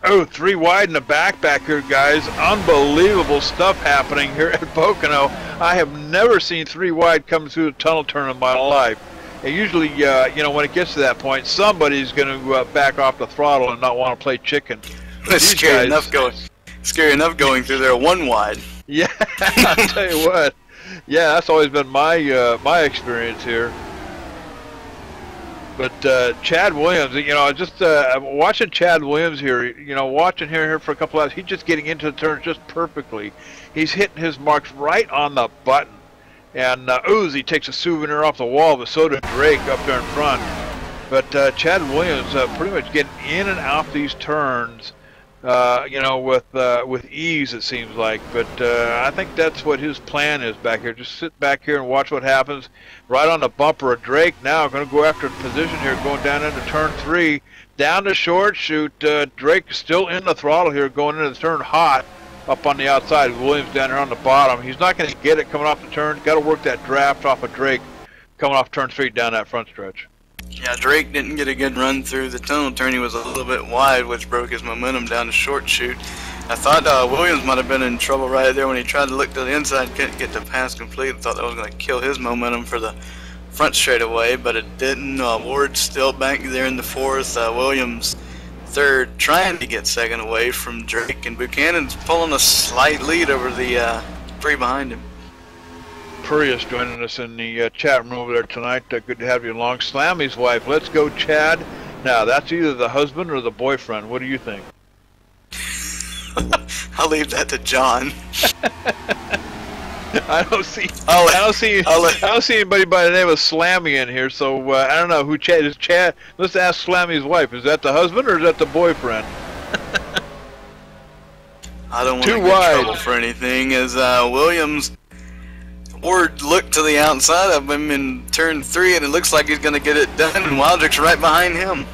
Oh, 3 wide in the back here, guys. Unbelievable stuff happening here at Pocono. I have never seen 3 wide come through a tunnel turn in my life. And usually, you know, when it gets to that point, somebody's going to back off the throttle and not want to play chicken. It's scary enough going through there 1 wide. Yeah, I'll tell you what. Yeah, that's always been my my experience here. But Chad Williams, you know, just watching Chad Williams here, you know, watching here for a couple hours, he's just getting into the turn just perfectly. He's hitting his marks right on the button. And Uzi takes a souvenir off the wall, but so did Drake up there in front. But Chad Williams pretty much getting in and out these turns, you know, with ease, it seems like. But I think that's what his plan is back here. Just sit back here and watch what happens. Right on the bumper of Drake now, going to go after the position here, going down into turn 3. Down the short shoot, Drake still in the throttle here, going into the turn hot. Up on the outside, Williams down there on the bottom. He's not going to get it coming off the turn. Got to work that draft off of Drake coming off turn 3 down that front stretch. Yeah, Drake didn't get a good run through the tunnel turn. He was a little bit wide, which broke his momentum down the short chute. I thought Williams might have been in trouble right there when he tried to look to the inside, couldn't get the pass complete. I thought that was going to kill his momentum for the front straightaway, but it didn't. Ward's still back there in the 4th. Williams 3rd, trying to get 2nd away from Drake, and Buchanan's pulling a slight lead over the 3 behind him. Prius joining us in the chat room over there tonight. Good to have you along. Slammy's wife. Let's go, Chad. Now, that's either the husband or the boyfriend. What do you think? I'll leave that to John. I don't see anybody by the name of Slammy in here, so I don't know who Chad is. Chad, let's ask Slammy's wife. Is that the husband or is that the boyfriend? I don't want to get in trouble for anything. As Williams, Ward looked to the outside of him in turn 3, and it looks like he's going to get it done, and Wildrick's right behind him.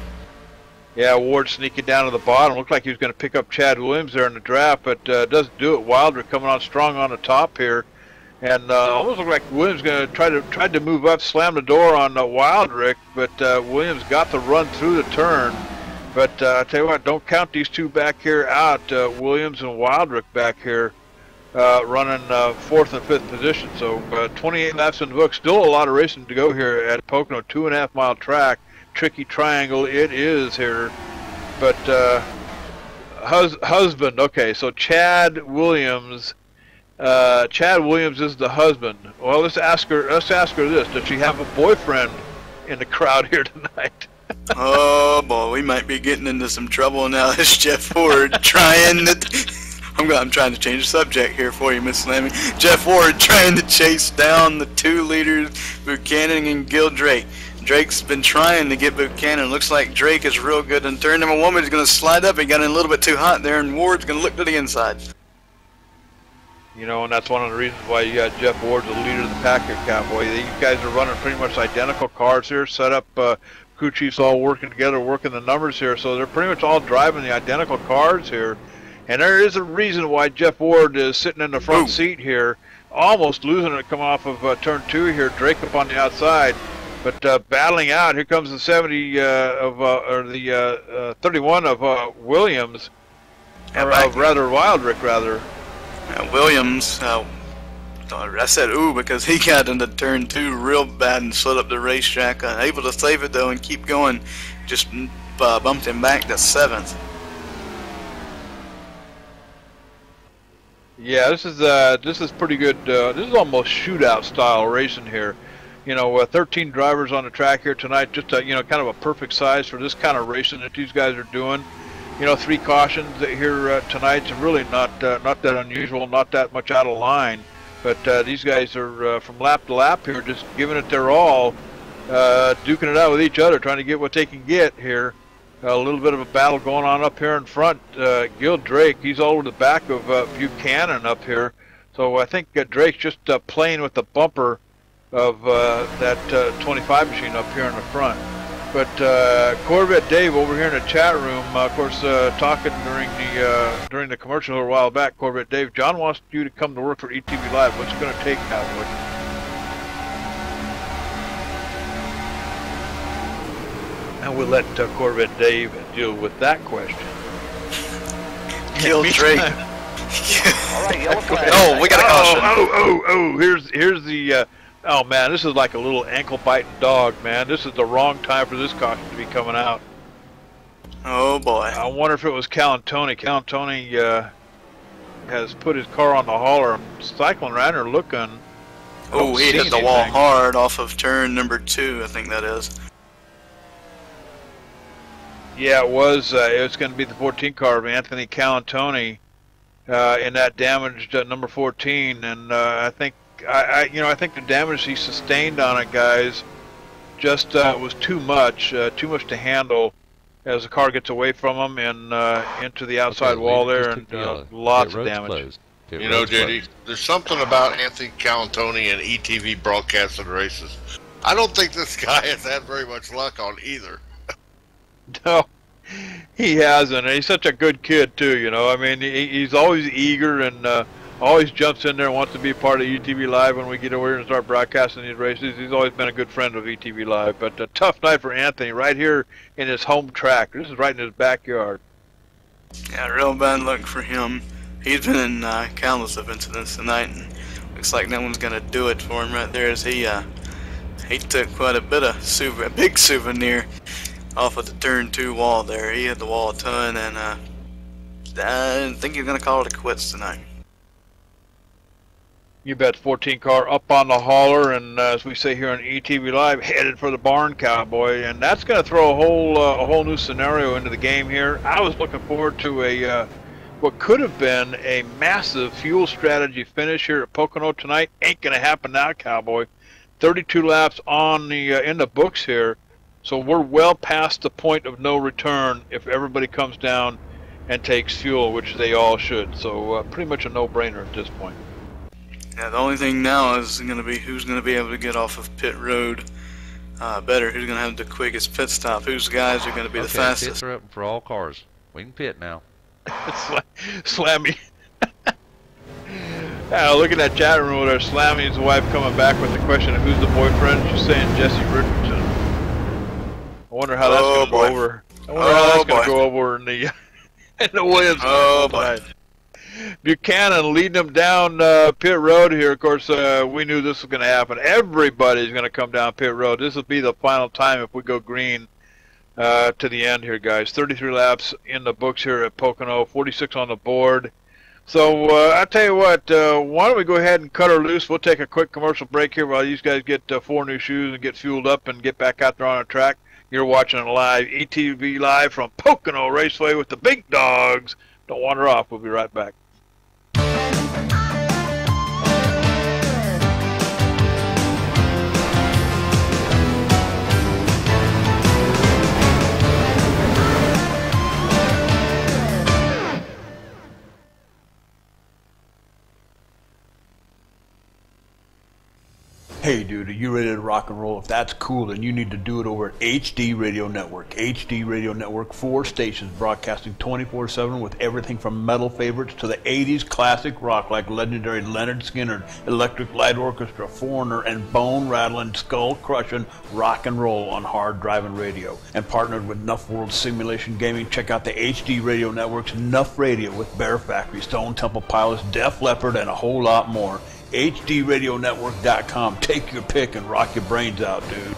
Yeah, Ward sneaking down to the bottom. Looked like he was going to pick up Chad Williams there in the draft, but doesn't do it. Wildrick coming on strong on the top here. And almost looked like Williams going to tried to move up, slam the door on Wildrick, but Williams got the run through the turn. But I tell you what, don't count these 2 back here out. Williams and Wildrick back here running 4th and 5th position. So 28 laps in the book. Still a lot of racing to go here at Pocono. 2.5 mile track, tricky triangle it is here. But husband. Okay, so Chad Williams. Chad Williams is the husband. Well, let's ask her this: does she have a boyfriend in the crowd here tonight? Oh boy, we might be getting into some trouble now. This Jeff Ford trying to. I'm trying to change the subject here for you, Miss Slammy. Jeff Ford trying to chase down the 2 leaders, Buchanan and Gil Drake. Drake's been trying to get Buchanan. Looks like Drake is real good in turn number 1, but he's going to slide up. He got in a little bit too hot there, and Ward's going to look to the inside. You know, and that's one of the reasons why you got Jeff Ward, the leader of the pack here, Cowboy. These guys are running pretty much identical cars here, set up, crew chiefs all working together, working the numbers here, so they're pretty much all driving the identical cars here. And there is a reason why Jeff Ward is sitting in the front seat here, almost losing it coming off of turn 2 here, Drake up on the outside. But battling out, here comes the 70 or the 31 of Williams, or rather Wildrick, rather. Williams, I said ooh because he got into turn 2 real bad and slid up the racetrack. Able to save it though and keep going. Just bumped him back to 7th. Yeah, this is pretty good. This is almost shootout style racing here. You know, 13 drivers on the track here tonight. Just you know, kind of a perfect size for this kind of racing that these guys are doing. You know, 3 cautions here tonight. It's really not that unusual, not that much out of line. But these guys are from lap to lap here, just giving it their all, duking it out with each other, trying to get what they can get here. A little bit of a battle going on up here in front. Gil Drake, he's all over the back of Buchanan up here. So I think Drake's just playing with the bumper of that 25 machine up here in the front. But Corvette Dave over here in the chat room, of course, talking during the commercial a while back. Corvette Dave, John wants you to come to work for ETV Live. What's it going to take, Cowboy? And we'll let Corvette Dave deal with that question. Gil Drake. All right, yellow flag. Oh, we got a caution. Oh, here's the, oh man, this is like a little ankle-biting dog, man. This is the wrong time for this caution to be coming out. Oh boy. I wonder if it was Calantoni. Calantoni, has put his car on the hauler. I'm cycling around here looking. Oh, he hit the wall hard off of turn number 2, I think that is. Yeah, it was. It's going to be the 14 car of Anthony Calantoni in that damaged number 14, and I think I think the damage he sustained on it, guys, just was too much to handle as the car gets away from him and into the outside wall there, and lots of damage. You know, JD, there's something about Anthony Calantoni and ETV broadcasting races. I don't think this guy has had very much luck on either. No, he hasn't. He's such a good kid too. You know, I mean, he's always eager and always jumps in there and wants to be part of ETV Live when we get over here and start broadcasting these races. He's always been a good friend of ETV Live. But a tough night for Anthony right here in his home track. This is right in his backyard. Yeah, real bad luck for him. He's been in countless of incidents tonight, and looks like that one's gonna do it for him right there. As he took quite a bit of big souvenir off of the turn 2 wall there. He hit the wall a ton, and I think he's gonna call it a quits tonight. You bet. 14 car up on the hauler, and as we say here on ETV Live, headed for the barn, Cowboy, and that's going to throw a whole new scenario into the game here. I was looking forward to a what could have been a massive fuel strategy finish here at Pocono tonight. Ain't going to happen now, Cowboy. 32 laps on the in the books here, so we're well past the point of no return if everybody comes down and takes fuel, which they all should. So pretty much a no-brainer at this point. Yeah, the only thing now is going to be who's going to be able to get off of pit road better. Who's going to have the quickest pit stop? Whose guys are going to be the fastest? Pits are open for all cars. We can pit now. Slammy. Look at that chat room with our Slammy's wife coming back with the question of who's the boyfriend. She's saying Jesse Richardson. I wonder how that's going to go over. I wonder how that's going to go over in the Williams. Oh boy. Buchanan leading them down pit road here. Of course, we knew this was going to happen. Everybody's going to come down pit road. This will be the final time if we go green to the end here, guys. 33 laps in the books here at Pocono, 46 on the board. So I tell you what, why don't we go ahead and cut her loose? We'll take a quick commercial break here while these guys get 4 new shoes and get fueled up and get back out there on the track. You're watching it live, ETV Live from Pocono Raceway with the Bigdawgs. Don't wander off. We'll be right back. Hey dude, are you ready to rock and roll? If that's cool, then you need to do it over at HD Radio Network. HD Radio Network, 4 stations broadcasting 24/7 with everything from metal favorites to the 80s classic rock like legendary Leonard Skinner, Electric Light Orchestra, Foreigner, and bone-rattling, skull-crushing rock and roll on hard driving radio. And partnered with Nuff World Simulation Gaming, check out the HD Radio Network's Nuff Radio with Bear Factory, Stone Temple Pilots, Def Leppard, and a whole lot more. HDRadioNetwork.com. Take your pick and rock your brains out, dude.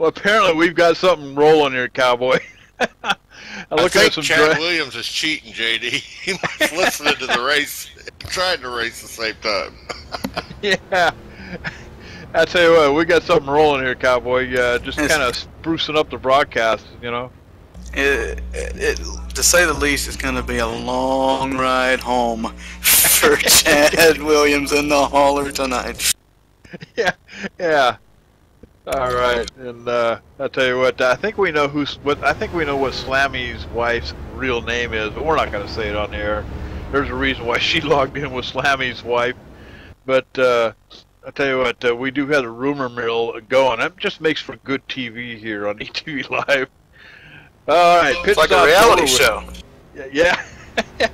Well, apparently we've got something rolling here, Cowboy. I'm I looking think at some Chad Williams is cheating, JD. He was listening to the race, trying to race at the same time. Yeah. I tell you what, we got something rolling here, Cowboy. Just kind of sprucing up the broadcast, you know. To say the least, it's going to be a long ride home for Chad Williams in the hauler tonight. Yeah. All right, and I'll tell you what. I think we know I think we know what Slammy's wife's real name is, but we're not going to say it on the air. There's a reason why she logged in with Slammy's wife. But I'll tell you what. We do have the rumor mill going. That just makes for good TV here on ETV Live. All right, It's like a reality show. Yeah. There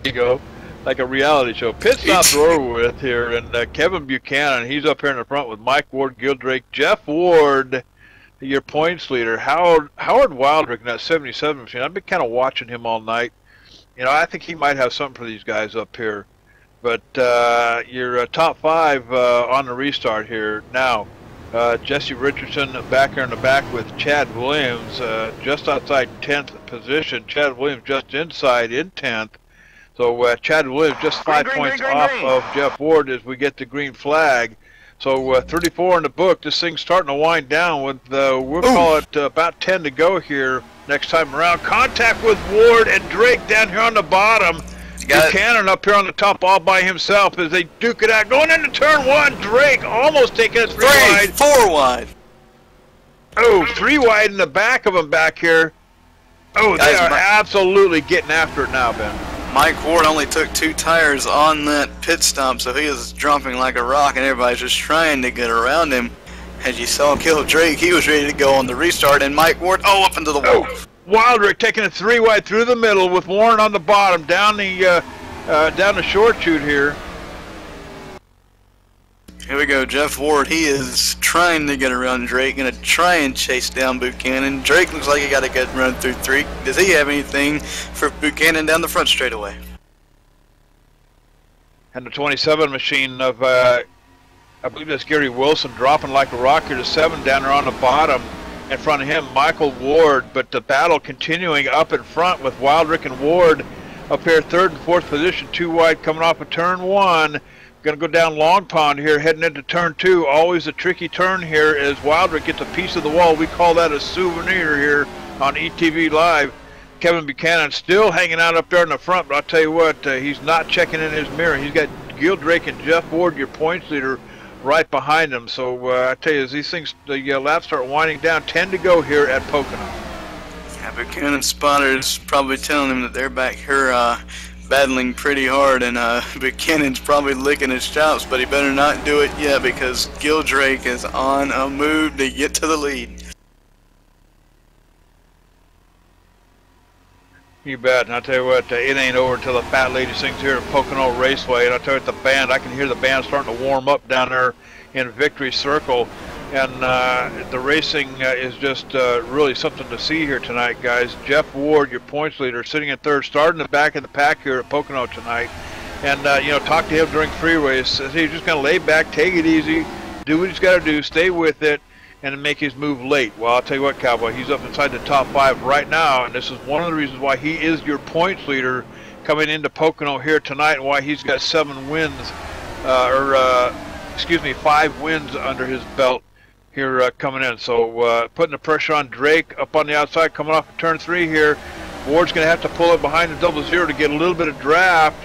you go. Like a reality show. Pit stops are over with here, and Kevin Buchanan, he's up here in the front with Mike Ward, Gildrake, Jeff Ward, your points leader, Howard Wildrick in that 77 machine. I've been kind of watching him all night. You know, I think he might have something for these guys up here. But your top five on the restart here now. Jesse Richardson back here in the back with Chad Williams just outside 10th position. Chad Williams just inside in 10th. So Chad Williams just 5 points off of Jeff Ward as we get the green flag. So 34 in the book. This thing's starting to wind down with, we'll call it about 10 to go here next time around. Contact with Ward and Drake down here on the bottom. Buchanan up here on the top all by himself as they duke it out. Going into turn one, Drake almost taking it 3 wide. 4 wide. Oh, 3 wide in the back of them back here. Oh, they are absolutely getting after it now, Ben. Mike Ward only took 2 tires on that pit stop, so he is dropping like a rock, and everybody's just trying to get around him. As you saw Kill Drake, he was ready to go on the restart, and Mike Ward, up into the wall. Wildrick taking it 3 wide through the middle with Warren on the bottom, down the short chute here. Here we go, Jeff Ward. He is trying to get around Drake, going to try and chase down Buchanan. Drake looks like he got a good run through 3. Does he have anything for Buchanan down the front straightaway? And the 27 machine of, I believe that's Gary Wilson, dropping like a rock here to 7 down there on the bottom. In front of him, Michael Ward, but the battle continuing up in front with Wildrick and Ward up here, 3rd and 4th position, 2 wide coming off of turn 1. Going to go down Long Pond here, heading into turn 2. Always a tricky turn here as Wildrick gets a piece of the wall. We call that a souvenir here on ETV Live. Kevin Buchanan still hanging out up there in the front, but I'll tell you what, he's not checking in his mirror. He's got Gildrake and Jeff Ward, your points leader, right behind him. So I tell you, as these things, the laps start winding down, 10 to go here at Pocono. Yeah, Buchanan's spotters probably telling him that they're back here battling pretty hard, and Buchanan's probably licking his chops, but he better not do it yet because Gildrake is on a move to get to the lead. You bet. And I'll tell you what, it ain't over until the Fat Lady sings here at Pocono Raceway. And I'll tell you what, the band, I can hear the band starting to warm up down there in Victory Circle. And the racing is just really something to see here tonight, guys. Jeff Ward, your points leader, sitting in 3rd, starting the back of the pack here at Pocono tonight. And, you know, talk to him during freeways. He's just going to lay back, take it easy, do what he's got to do, stay with it, and make his move late. Well, I'll tell you what, Cowboy, he's up inside the top 5 right now, and this is one of the reasons why he is your points leader coming into Pocono here tonight, and why he's got 7 wins, 5 wins under his belt here coming in. So putting the pressure on Drake up on the outside, coming off of turn 3 here. Ward's going to have to pull it behind the 00 to get a little bit of draft.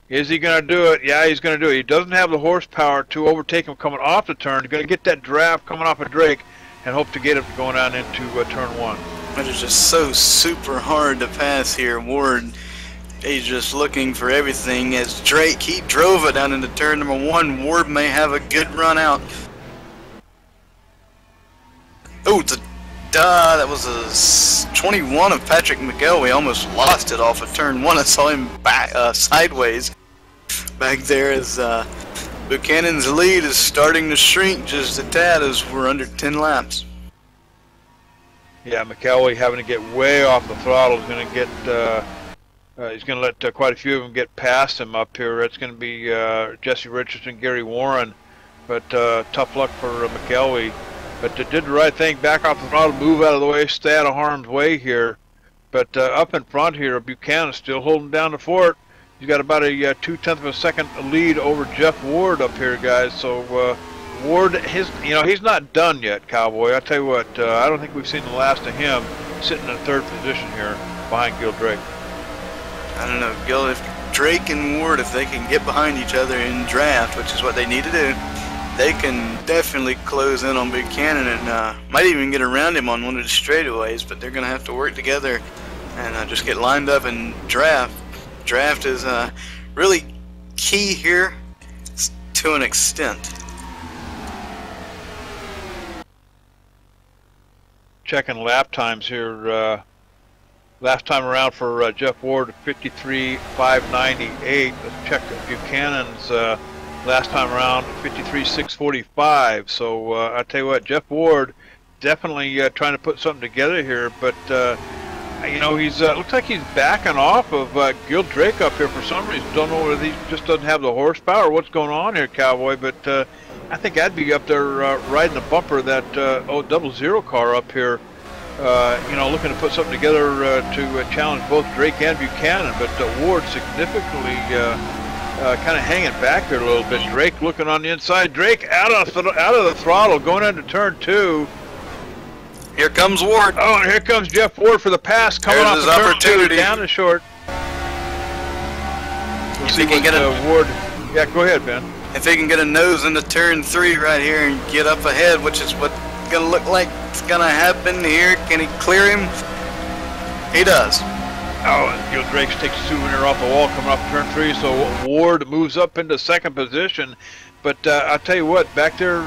Is he going to do it? Yeah, he's going to do it. He doesn't have the horsepower to overtake him coming off the turn. He's going to get that draft coming off of Drake and hope to get him going on into turn 1. It is just so super hard to pass here. Ward, he's just looking for everything. As Drake, he drove it down into turn number 1. Ward may have a good run out. Oh, that was a 21 of Patrick McGill. We almost lost it off of turn 1. I saw him back sideways back there as Buchanan's lead is starting to shrink just a tad as we're under 10 laps. Yeah, McElwee having to get way off the throttle is going to get. He's going to let quite a few of them get past him up here. It's going to be Jesse Richardson, Gary Warren, but tough luck for McElwee. but did the right thing, back off the throttle, move out of the way, stay out of harm's way here. But up in front here, Buchanan still holding down the fort. He's got about a 0.2 of a second lead over Jeff Ward up here, guys. So Ward, he's not done yet, Cowboy. I tell you what, I don't think we've seen the last of him sitting in third position here behind Gil Drake. I don't know, Gil, if Drake and Ward, if they can get behind each other in draft, which is what they need to do, they can definitely close in on Buchanan and might even get around him on one of the straightaways, but they're going to have to work together and just get lined up in draft. Draft is really key here to an extent. Checking lap times here. Last time around for Jeff Ward, 53.598. Let's check Buchanan's last time around, 53.645. So I tell you what, Jeff Ward definitely trying to put something together here, but he's looks like he's backing off of Gil Drake up here for some reason. Don't know whether he just doesn't have the horsepower or what's going on here, Cowboy, but I think I'd be up there riding the bumper of that 00 car up here, looking to put something together to challenge both Drake and Buchanan, but Ward significantly kind of hanging back here a little bit. Drake looking on the inside. Drake out of the throttle, going into turn 2. Here comes Ward. Oh, and here comes Jeff Ward for the pass, coming off the turn 2 down the short. We'll see what Ward. Yeah, go ahead, Ben. If he can get a nose into turn 3 right here and get up ahead, which is what's going to look like it's going to happen here, can he clear him? He does. Oh, and Gil Drake takes a souvenir off the wall coming off turn 3, so Ward moves up into second position. But I'll tell you what, back there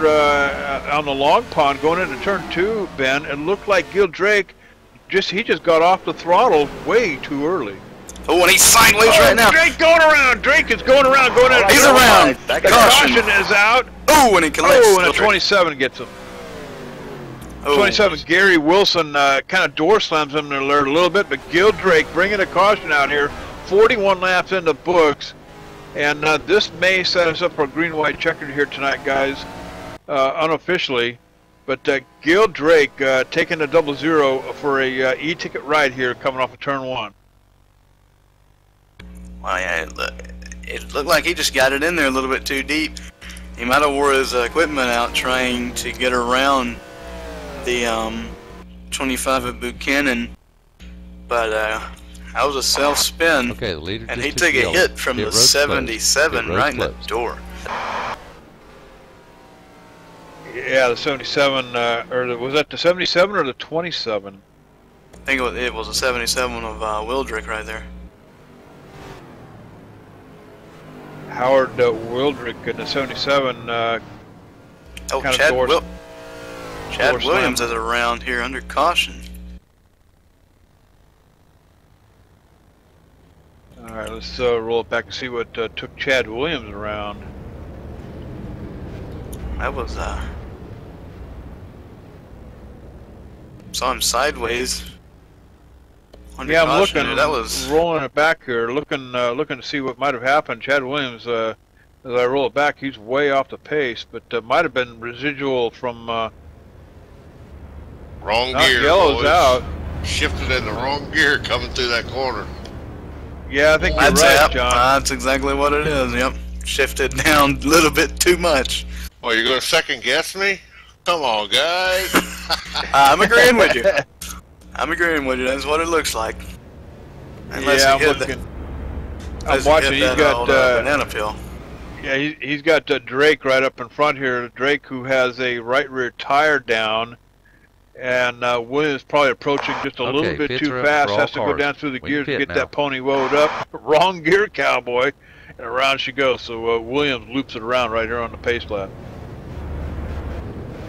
on the long pond going into turn 2, Ben, it looked like Gil Drake, he just got off the throttle way too early. Oh, and he's sideways right now. Drake going around. Drake is going around. He's around. The caution is out. Oh, and he collects. Oh, and a 27 gets him. 27, Gary Wilson kind of door slams him there a little bit, but Gil Drake bringing a caution out here. 41 laps in the books. And this may set us up for a green-white checkered here tonight, guys, unofficially. But Gil Drake taking the 00 for a e-ticket ride here coming off of turn 1. Well, yeah, it looked like he just got it in there a little bit too deep. He might have wore his equipment out trying to get around the 25 of Buchanan, but that was a self-spin, okay, the leader and he took a hit from the 77 right in the door. Yeah, the 77, or was that the 77 or the 27? I think it was a 77 of Wildrick right there. Howard Wildrick in the 77. Chad Williams is around here under caution. All right, let's roll it back and see what took Chad Williams around. That was saw him sideways. Yeah, I'm looking. That was rolling it back here, looking to see what might have happened. Chad Williams, as I roll it back, he's way off the pace, but might have been residual from. Wrong gear. Yellow's boys. out. Shifted in the wrong gear coming through that corner. Yeah, I think you're right, John. That's exactly what it is. Yep, shifted down a little bit too much. Oh, you're going to second guess me? Come on, guys. I'm agreeing with you. I'm agreeing with you. That's what it looks like. Unless yeah, I'm watching. He's got banana peel. Yeah, he's got Drake right up in front here. Drake, who has a right rear tire down, and Williams probably approaching just a little bit too fast. Has to go down through the gears to get that pony wound up. Wrong gear, Cowboy, and around she goes. So Williams loops it around right here on the pace lap.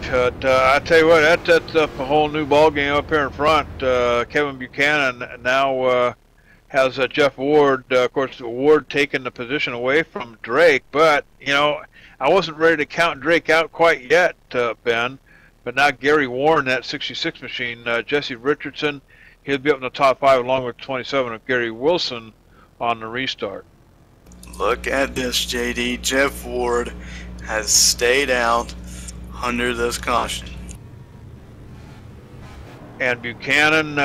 But I tell you what, that's a whole new ball game up here in front. Kevin Buchanan now has Jeff Ward. Of course, Ward taking the position away from Drake. But I wasn't ready to count Drake out quite yet, Ben. But now Gary Warren, that 66 machine, Jesse Richardson, he'll be up in the top 5 along with 27 of Gary Wilson on the restart. Look at this, JD. Jeff Ward has stayed out under this caution. and Buchanan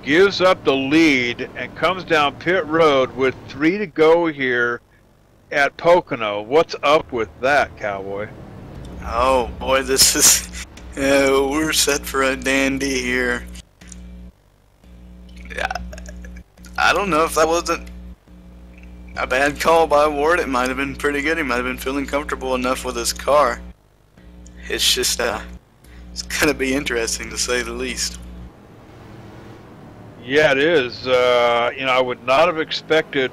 gives up the lead and comes down pit road with 3 to go here at Pocono. What's up with that, Cowboy? Oh boy, this is we're set for a dandy here. Yeah, I don't know if that wasn't a bad call by Ward. It might have been pretty good. He might have been feeling comfortable enough with his car. It's just it's gonna be interesting to say the least. Yeah, it is. You know, I would not have expected.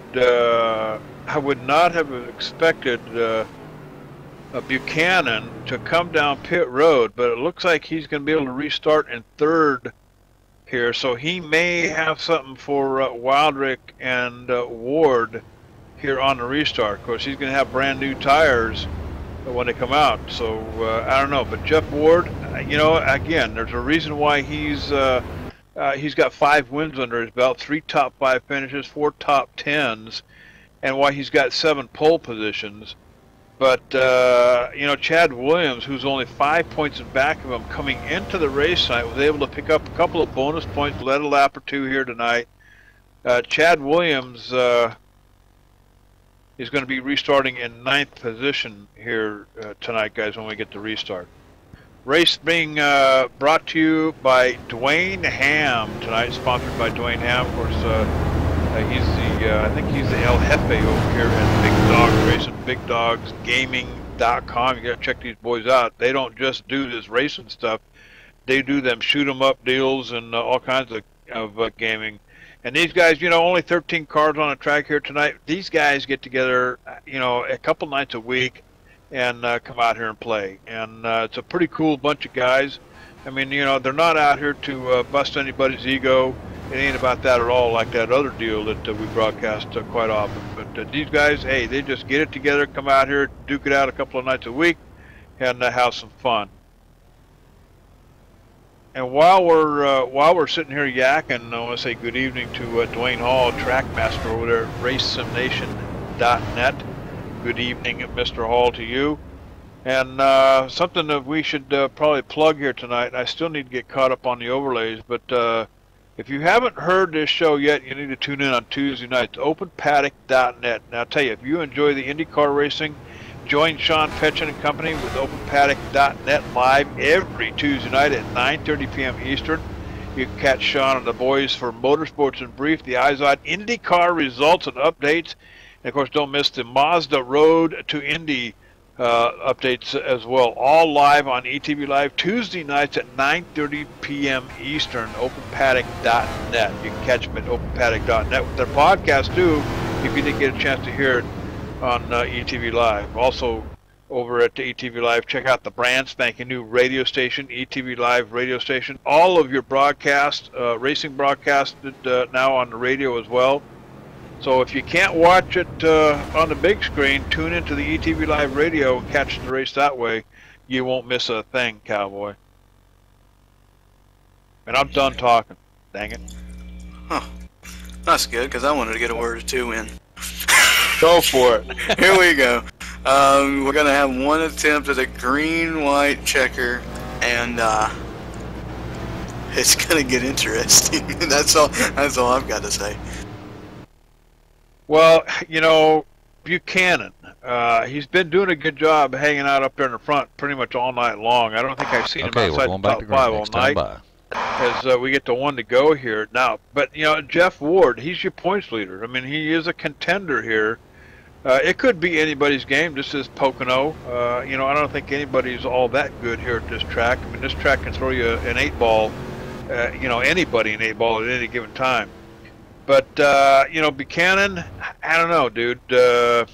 Buchanan to come down pit road, but it looks like he's going to be able to restart in 3rd here, so he may have something for Wildrick and Ward here on the restart. Of course, he's going to have brand new tires when they come out, so I don't know. But Jeff Ward, you know, again, there's a reason why he's got 5 wins under his belt, 3 top 5 finishes, 4 top 10s, and why he's got 7 pole positions. But, you know, Chad Williams, who's only 5 points in back of him coming into the race tonight, was able to pick up a couple of bonus points, led a lap or 2 here tonight. Chad Williams is going to be restarting in 9th position here tonight, guys, when we get the restart. Race being brought to you by Dwayne Ham tonight, sponsored by Dwayne Ham. Of course, he's I think he's the El Jefe over here at Bigdawgs Racing, BigDawgsGaming.com. You gotta check these boys out. They don't just do this racing stuff; they do them shoot 'em up deals and all kinds of gaming. And these guys, you know, only 13 cars on the track here tonight. These guys get together, you know, a couple nights a week and come out here and play. And it's a pretty cool bunch of guys. I mean, you know, they're not out here to bust anybody's ego. It ain't about that at all, like that other deal that we broadcast quite often. But these guys, hey, they just get it together, come out here, duke it out a couple of nights a week, and have some fun. And while we're sitting here yakking, I want to say good evening to Dwayne Hall, Trackmaster over there at RaceSimNation.net. Good evening, Mr. Hall, to you. And something that we should probably plug here tonight. I still need to get caught up on the overlays, but if you haven't heard this show yet, you need to tune in on Tuesday nights, OpenPaddock.net. Now, I'll tell you, if you enjoy the IndyCar racing, join Sean Petchin and company with OpenPaddock.net live every Tuesday night at 9:30 p.m. Eastern. You can catch Sean and the boys for Motorsports in Brief, the eyes on IndyCar results and updates. And, of course, don't miss the Mazda Road to Indy updates as well, all live on ETV Live Tuesday nights at 9:30 p.m. Eastern, OpenPaddock.net. You can catch them at OpenPaddock.net with their podcast too, if you didn't get a chance to hear it on ETV Live. Also, over at the ETV Live, check out the brand spanking new radio station, ETV Live radio station. All of your broadcasts, racing broadcasted now on the radio as well. So if you can't watch it on the big screen, tune into the ETV Live radio and catch the race that way. You won't miss a thing, Cowboy. And I'm done talking. Dang it. Huh. That's good, because I wanted to get a word or 2 in. Go for it. Here we go. We're going to have one attempt at a green-white checker, and it's going to get interesting. That's all I've got to say. Well, you know, Buchanan, he's been doing a good job hanging out up there in the front pretty much all night long. I don't think I've seen him outside the top 5 all night as we get to 1 to go here now. But, you know, Jeff Ward, he's your points leader. I mean, he is a contender here. It could be anybody's game. This is Pocono. You know, I don't think anybody's all that good here at this track. I mean, this track can throw you an 8-ball, you know, anybody an 8-ball at any given time. But, you know, Buchanan, I don't know, dude. That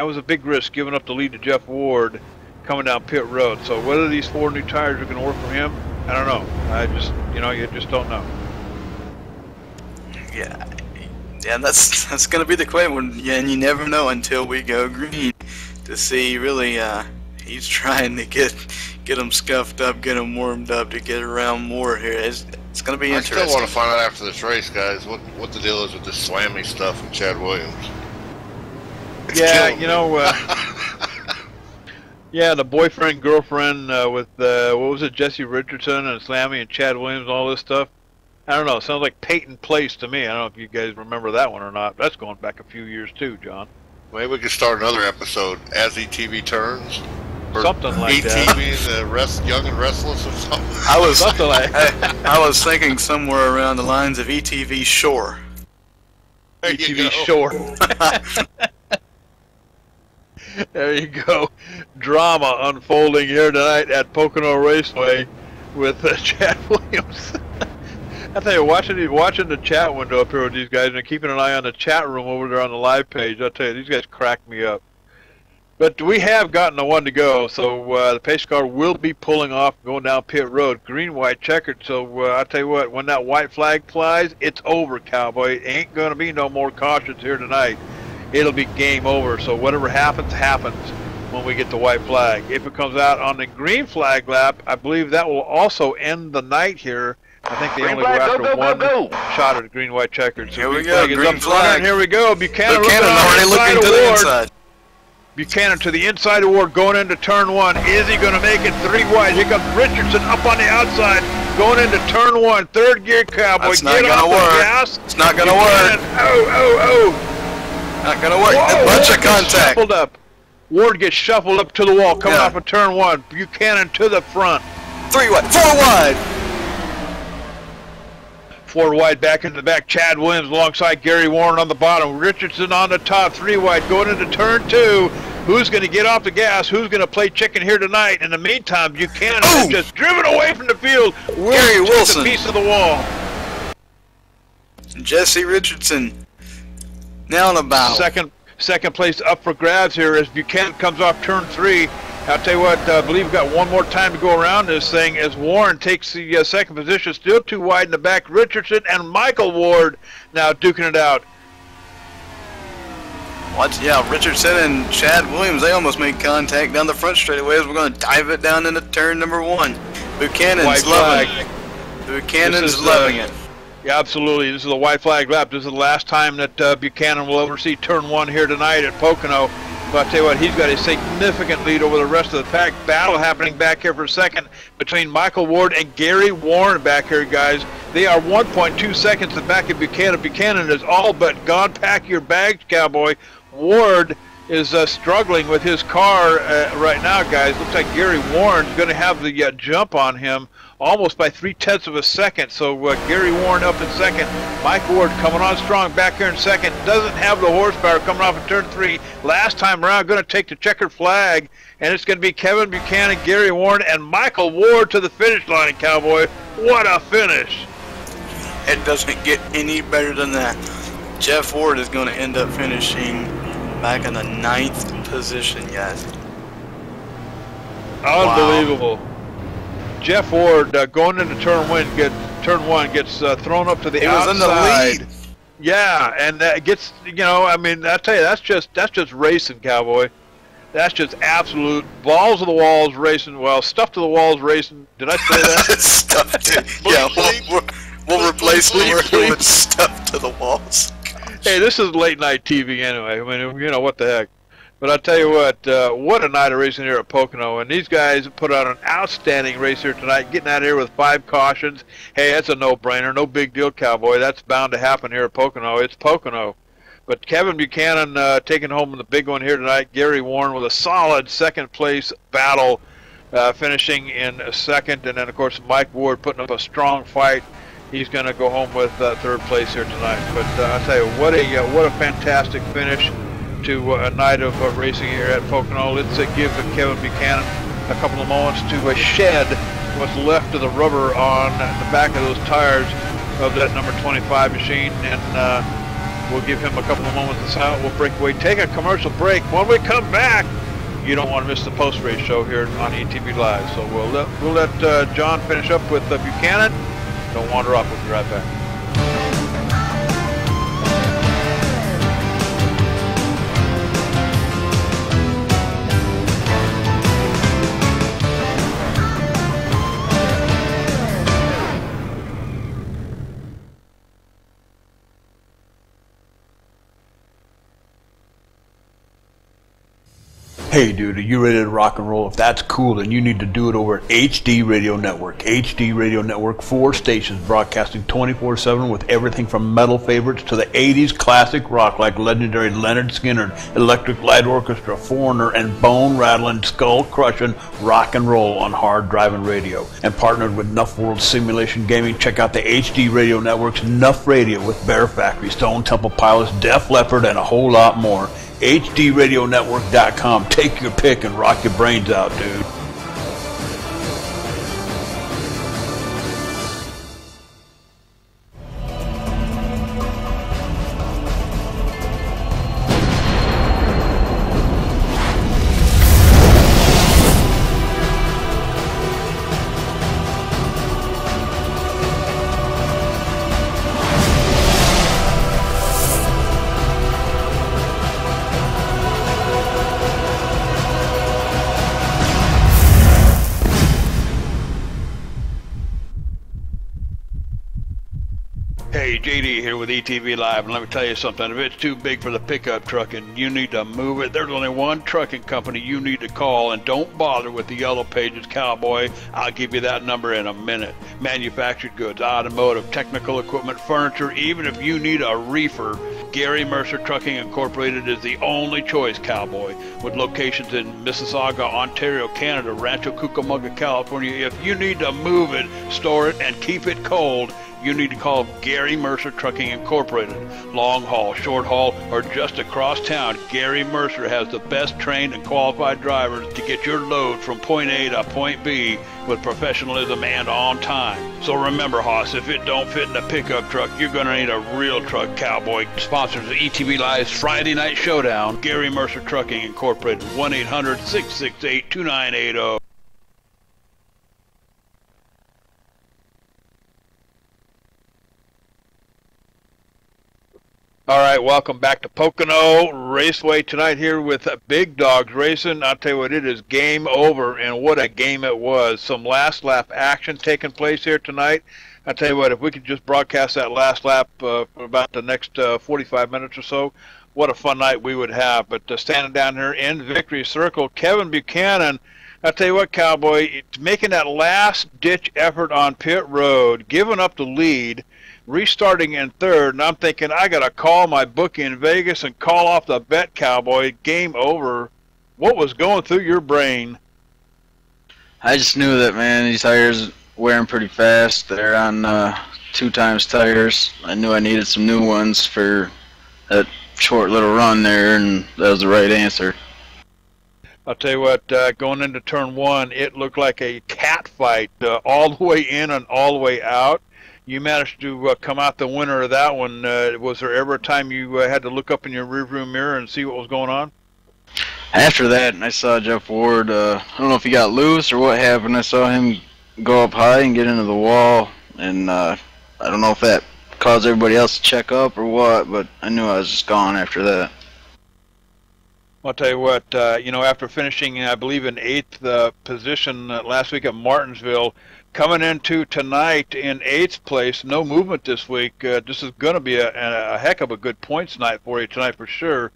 was a big risk giving up the lead to Jeff Ward coming down pit road. So whether these 4 new tires are going to work for him, I don't know. I just, you know, you just don't know. Yeah, that's going to be the question. Yeah, and you never know until we go green to see really he's trying to get them scuffed up, get them warmed up to get around more here. It's going to be interesting. I still want to find out after this race, guys, what the deal is with this slammy stuff with Chad Williams. Yeah, you know, Yeah, the boyfriend, girlfriend with, what was it, Jesse Richardson and Slammy and Chad Williams and all this stuff. I don't know, it sounds like Peyton Place to me. I don't know if you guys remember that one or not. That's going back a few years too, John. Maybe we could start another episode, As ETV Turns. Or Something like that. ETV, the Young and Restless or something. I was Something like I was thinking somewhere around the lines of ETV Shore. There you ETV go. Shore. There you go. Drama unfolding here tonight at Pocono Raceway with Chad Williams. I tell you, watching the chat window up here with these guys and keeping an eye on the chat room over there on the live page, I tell you, these guys crack me up. But we have gotten the one to go, so the pace car will be pulling off, going down pit road, green, white, checkered. So I tell you what, when that white flag flies, it's over, cowboy. Ain't gonna be no more cautions here tonight. It'll be game over. So whatever happens, happens when we get the white flag. If it comes out on the green flag lap, I believe that will also end the night here. I think they only go after one shot at the green, white, checkered. So Here we go, green flag. Here we go. Buchanan already looking to the inside. Buchanan to the inside of Ward, going into turn one. Is he going to make it 3 wide? Here comes Richardson up on the outside, going into turn one. Third gear, cowboy. That's not Get off gonna the work. gas. It's not gonna work. Oh. Not gonna work. Whoa, A bunch Ward of gets contact. shuffled up. Ward gets shuffled up to the wall, coming Yeah. off of turn one. Buchanan to the front. 3 wide. 4 wide. 4 wide back into the back. Chad Williams alongside Gary Warren on the bottom. Richardson on the top. 3 wide going into turn 2. Who's going to get off the gas? Who's going to play chicken here tonight? In the meantime, Buchanan is just driven away from the field. Gary Wilson. A piece of the wall. Jesse Richardson. Now in the battle. Second place up for grabs here as Buchanan comes off turn 3. I'll tell you what, I believe we've got one more time to go around this thing as Warren takes the second position, still 2 wide in the back. Richardson and Michael Ward now duking it out. What? Yeah, Richardson and Chad Williams, they almost made contact down the front straightaway as we're going to dive it down into turn number 1. Buchanan's loving it. Buchanan's loving it. Yeah, absolutely. This is a white flag lap. This is the last time that Buchanan will ever see turn 1 here tonight at Pocono. But I'll tell you what, he's got a significant lead over the rest of the pack. Battle happening back here for second between Michael Ward and Gary Warren back here, guys. They are 1.2 seconds in back of Buchanan. Buchanan is all but gone. Pack your bags, cowboy. Ward is struggling with his car right now, guys. Looks like Gary Warren's going to have the jump on him almost by 0.3 of a second. So Gary Warren up in second. Mike Ward coming on strong back here in second. Doesn't have the horsepower coming off in turn 3. Last time around, going to take the checkered flag. And it's going to be Kevin Buchanan, Gary Warren, and Michael Ward to the finish line, cowboy. What a finish. It doesn't get any better than that. Jeff Ward is going to end up finishing back in the 9th position, guys. Unbelievable. Wow. Jeff Ward going into turn 1 gets thrown up to the outside. Was in the lead. Yeah, and that gets, you know, I mean, I tell you, that's just racing, cowboy. That's just absolute balls to the walls racing. Well, stuff to the walls racing. Did I say that? Stuff to, yeah, we'll replace the word with stuff to the walls. Gosh. Hey, this is late night TV anyway. I mean, you know, what the heck. But I'll tell you what a night of racing here at Pocono. And these guys put on an outstanding race here tonight, getting out of here with 5 cautions. Hey, that's a no-brainer, no big deal, cowboy. That's bound to happen here at Pocono. It's Pocono. But Kevin Buchanan taking home the big one here tonight. Gary Warren with a solid second-place battle, finishing in second. And then, of course, Mike Ward putting up a strong fight. He's going to go home with 3rd place here tonight. But I'll tell you, what a fantastic finish to a night of racing here at Pocono. Let's give Kevin Buchanan a couple of moments to shed what's left of the rubber on the back of those tires of that number 25 machine, and we'll give him a couple of moments to silence. We'll break away, take a commercial break. When we come back, you don't want to miss the post-race show here on ETV Live. So we'll let John finish up with Buchanan. Don't wander off. We'll be right back. Hey dude, are you ready to rock and roll? If that's cool, then you need to do it over at HD Radio Network. HD Radio Network, 4 stations broadcasting 24/7 with everything from metal favorites to the 80s classic rock like legendary Leonard Skinner, Electric Light Orchestra, Foreigner, and bone-rattling, skull-crushing rock and roll on hard driving radio. And partnered with Nuff World Simulation Gaming, check out the HD Radio Network's Nuff Radio with Bear Factory, Stone Temple Pilots, Def Leppard, and a whole lot more. HDRadioNetwork.com. Take your pick and rock your brains out, dude. Hey, JD here with ETV Live, and let me tell you something. If it's too big for the pickup truck and you need to move it, there's only one trucking company you need to call, and don't bother with the Yellow Pages, cowboy. I'll give you that number in a minute. Manufactured goods, automotive, technical equipment, furniture, even if you need a reefer, Gary Mercer Trucking Incorporated is the only choice, cowboy. With locations in Mississauga, Ontario, Canada, Rancho Cucamonga, California, if you need to move it, store it, and keep it cold, you need to call Gary Mercer Trucking Incorporated. Long haul, short haul, or just across town, Gary Mercer has the best trained and qualified drivers to get your load from point A to point B with professionalism and on time. So remember, Hoss, if it don't fit in a pickup truck, you're going to need a real truck, cowboy. Sponsors of ETV Live's Friday Night Showdown, Gary Mercer Trucking Incorporated, 1-800-668-2980. All right, welcome back to Pocono Raceway tonight here with Bigdawgs Racing. I'll tell you what, it is game over, and what a game it was. Some last lap action taking place here tonight. I'll tell you what, if we could just broadcast that last lap for about the next 45 minutes or so, what a fun night we would have. But standing down here in victory circle, Kevin Buchanan, I'll tell you what, cowboy, making that last-ditch effort on pit road, giving up the lead, restarting in third, and I'm thinking, I got to call my bookie in Vegas and call off the bet, cowboy. Game over. What was going through your brain? I just knew that, man, these tires wearing pretty fast. They're on 2x tires. I knew I needed some new ones for that short little run there, and that was the right answer. I'll tell you what, going into turn one, it looked like a cat fight all the way in and all the way out. You managed to come out the winner of that one. Was there ever a time you had to look up in your rearview mirror and see what was going on? After that, I saw Jeff Ward. I don't know if he got loose or what happened. I saw him go up high and get into the wall, and I don't know if that caused everybody else to check up or what, but I knew I was just gone after that. I'll tell you what, you know, after finishing, I believe, in 8th position last week at Martinsville, coming into tonight in 8th place, no movement this week. This is going to be a heck of a good points night for you tonight for sure,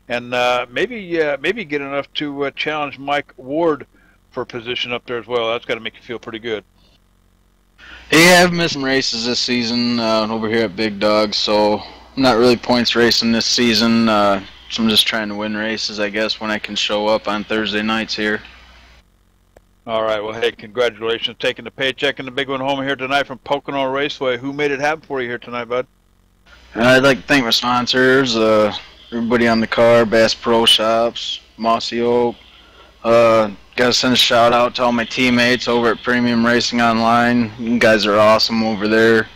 and maybe get enough to challenge Mike Ward for position up there as well. That's got to make you feel pretty good. Yeah, I've missed some races this season over here at Bigdawgs, so I'm not really points racing this season. So I'm just trying to win races, I guess, when I can show up on Thursday nights here. All right, well, hey, congratulations taking the paycheck and the big one home here tonight from Pocono Raceway. Who made it happen for you here tonight, bud? I'd like to thank my sponsors, everybody on the car, Bass Pro Shops, Mossy Oak. Got to send a shout out to all my teammates over at Premium Racing Online. You guys are awesome over there.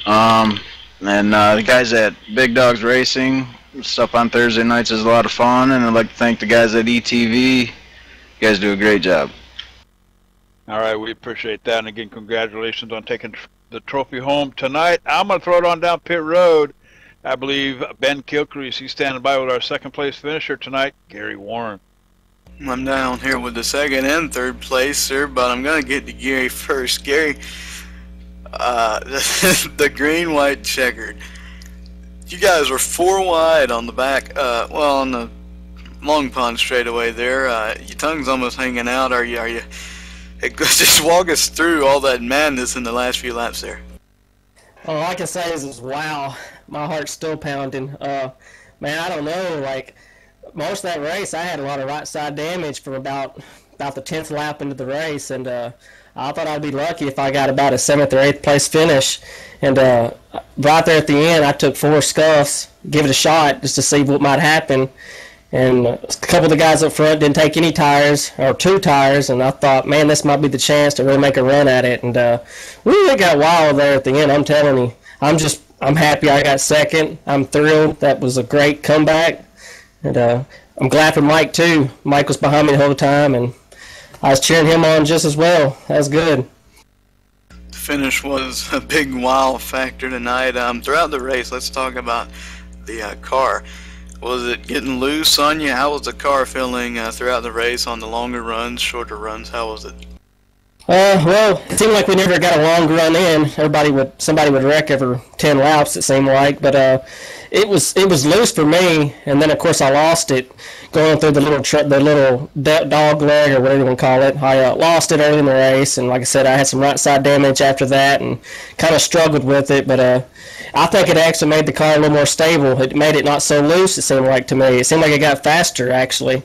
And the guys at Bigdawgs Racing. Stuff on Thursday nights is a lot of fun, and I'd like to thank the guys at ETV. You guys do a great job. All right, we appreciate that, and again, congratulations on taking the trophy home tonight. I'm going to throw it on down pit road. I believe Ben Kilcrease, he's standing by with our second place finisher tonight, Gary Warren. I'm down here with the second and third place, sir, but I'm going to get to Gary first. Gary, the green, white, checkered. You guys were 4 wide on the back, well, on the Long Pond straightaway there. Your tongue's almost hanging out. Are you? Just walk us through all that madness in the last few laps there. All I can say is wow, my heart's still pounding. Man, I don't know, like, most of that race, I had a lot of right side damage from about the 10th lap into the race, and I thought I'd be lucky if I got about a 7th or 8th place finish. And right there at the end, I took 4 scuffs, give it a shot just to see what might happen. And a couple of the guys up front didn't take any tires, or 2 tires, and I thought, man, this might be the chance to really make a run at it. And we really got wild there at the end, I'm telling you. I'm happy I got second. I'm thrilled. That was a great comeback. And I'm glad for Mike, too. Mike was behind me the whole time, and I was cheering him on just as well. That was good. The finish was a big wow factor tonight. Throughout the race, let's talk about the car. Was it getting loose on you? How was the car feeling throughout the race on the longer runs, shorter runs? How was it? Well, it seemed like we never got a long run in. Somebody would wreck every 10 laps, it seemed like. But it was loose for me, and then of course I lost it going through the little dog leg or whatever you want to call it. I lost it early in the race, and like I said, I had some right side damage after that, and kind of struggled with it. But I think it actually made the car a little more stable. It made it not so loose, it seemed like to me. It seemed like it got faster, actually.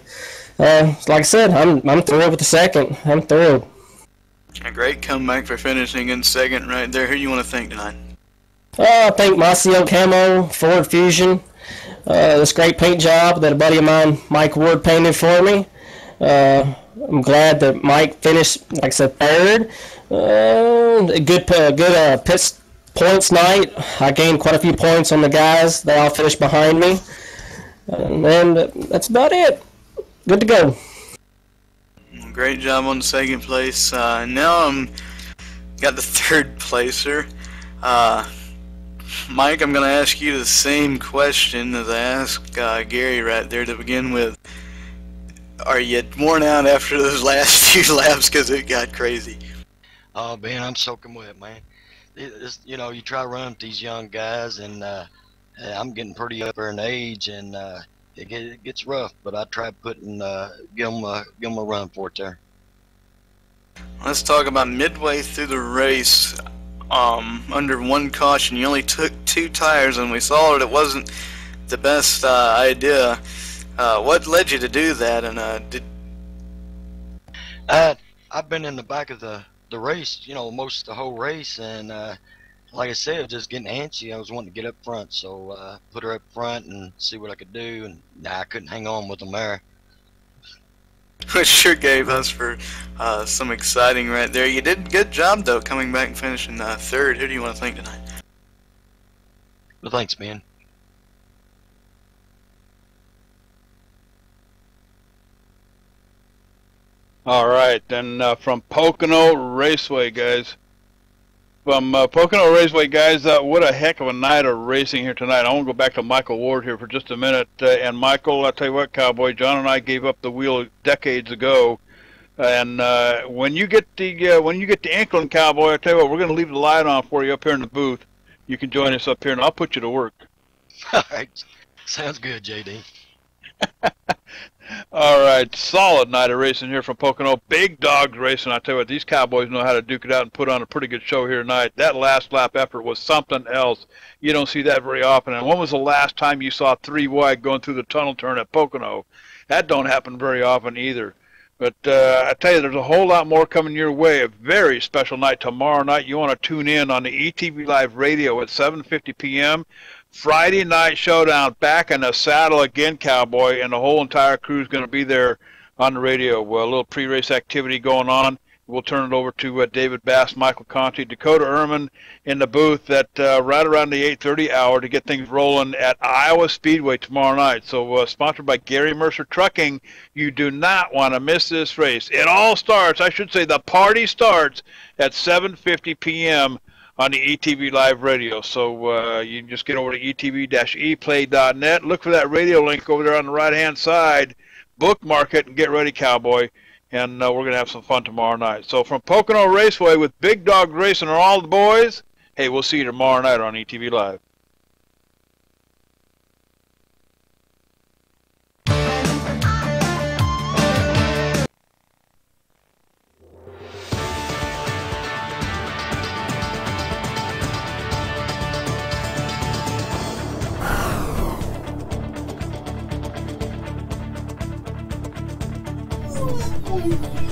Like I said, I'm thrilled with the second. I'm thrilled. A great comeback for finishing in second right there. Who do you want to thank tonight? I think Mossio Camo, Ford Fusion. This great paint job that a buddy of mine, Mike Ward, painted for me. I'm glad that Mike finished, like I said, third. A good pit points night. I gained quite a few points on the guys. They all finished behind me. And that's about it. Good to go. Great job on the second place. Now I'm got the third placer. Mike, I'm going to ask you the same question as I asked Gary right there to begin with. Are you worn out after those last few laps because it got crazy? Oh, man, I'm soaking wet, man. You know, you try to run with these young guys, and I'm getting pretty up there in age, and it gets rough, but I try putting give them a run for it there. Let's talk about midway through the race. Under 1 caution, you only took 2 tires, and we saw that it wasn't the best idea. What led you to do that? And I've been in the back of the race, you know, most of the whole race, and like I said, just getting antsy. I was wanting to get up front, so put her up front and see what I could do, and I couldn't hang on with them there. It sure gave us for some exciting right there. You did a good job, though, coming back and finishing third. Who do you want to thank tonight? Well, thanks, man. All right, then from Pocono Raceway, guys. From Pocono Raceway, guys, what a heck of a night of racing here tonight. I want to go back to Michael Ward here for just a minute. And Michael, I'll tell you what, Cowboy, John and I gave up the wheel decades ago. And when you get the inkling, Cowboy, I'll tell you what, we're going to leave the light on for you up here in the booth. You can join us up here, and I'll put you to work. All right, sounds good, JD. All right, solid night of racing here from Pocono. Bigdawgs racing. I tell you what, these Cowboys know how to duke it out and put on a pretty good show here tonight. That last lap effort was something else. You don't see that very often. And when was the last time you saw 3 wide going through the tunnel turn at Pocono? That don't happen very often either. But I tell you, there's a whole lot more coming your way. A very special night tomorrow night. You want to tune in on the ETV Live Radio at 7:50 p.m. Friday night showdown, back in the saddle again, Cowboy, and the whole entire crew is going to be there on the radio. Well, a little pre-race activity going on. We'll turn it over to David Bass, Michael Conti, Dakota Ehrman in the booth at right around the 8:30 hour to get things rolling at Iowa Speedway tomorrow night. So sponsored by Gary Mercer Trucking. You do not want to miss this race. It all starts, I should say, the party starts at 7:50 p.m. on the ETV Live Radio. So you can just get over to etv-eplay.net. Look for that radio link over there on the right-hand side. Bookmark it and get ready, Cowboy. And we're going to have some fun tomorrow night. So from Pocono Raceway with Bigdawgs Racing and all the boys, hey, we'll see you tomorrow night on ETV Live. I Bye.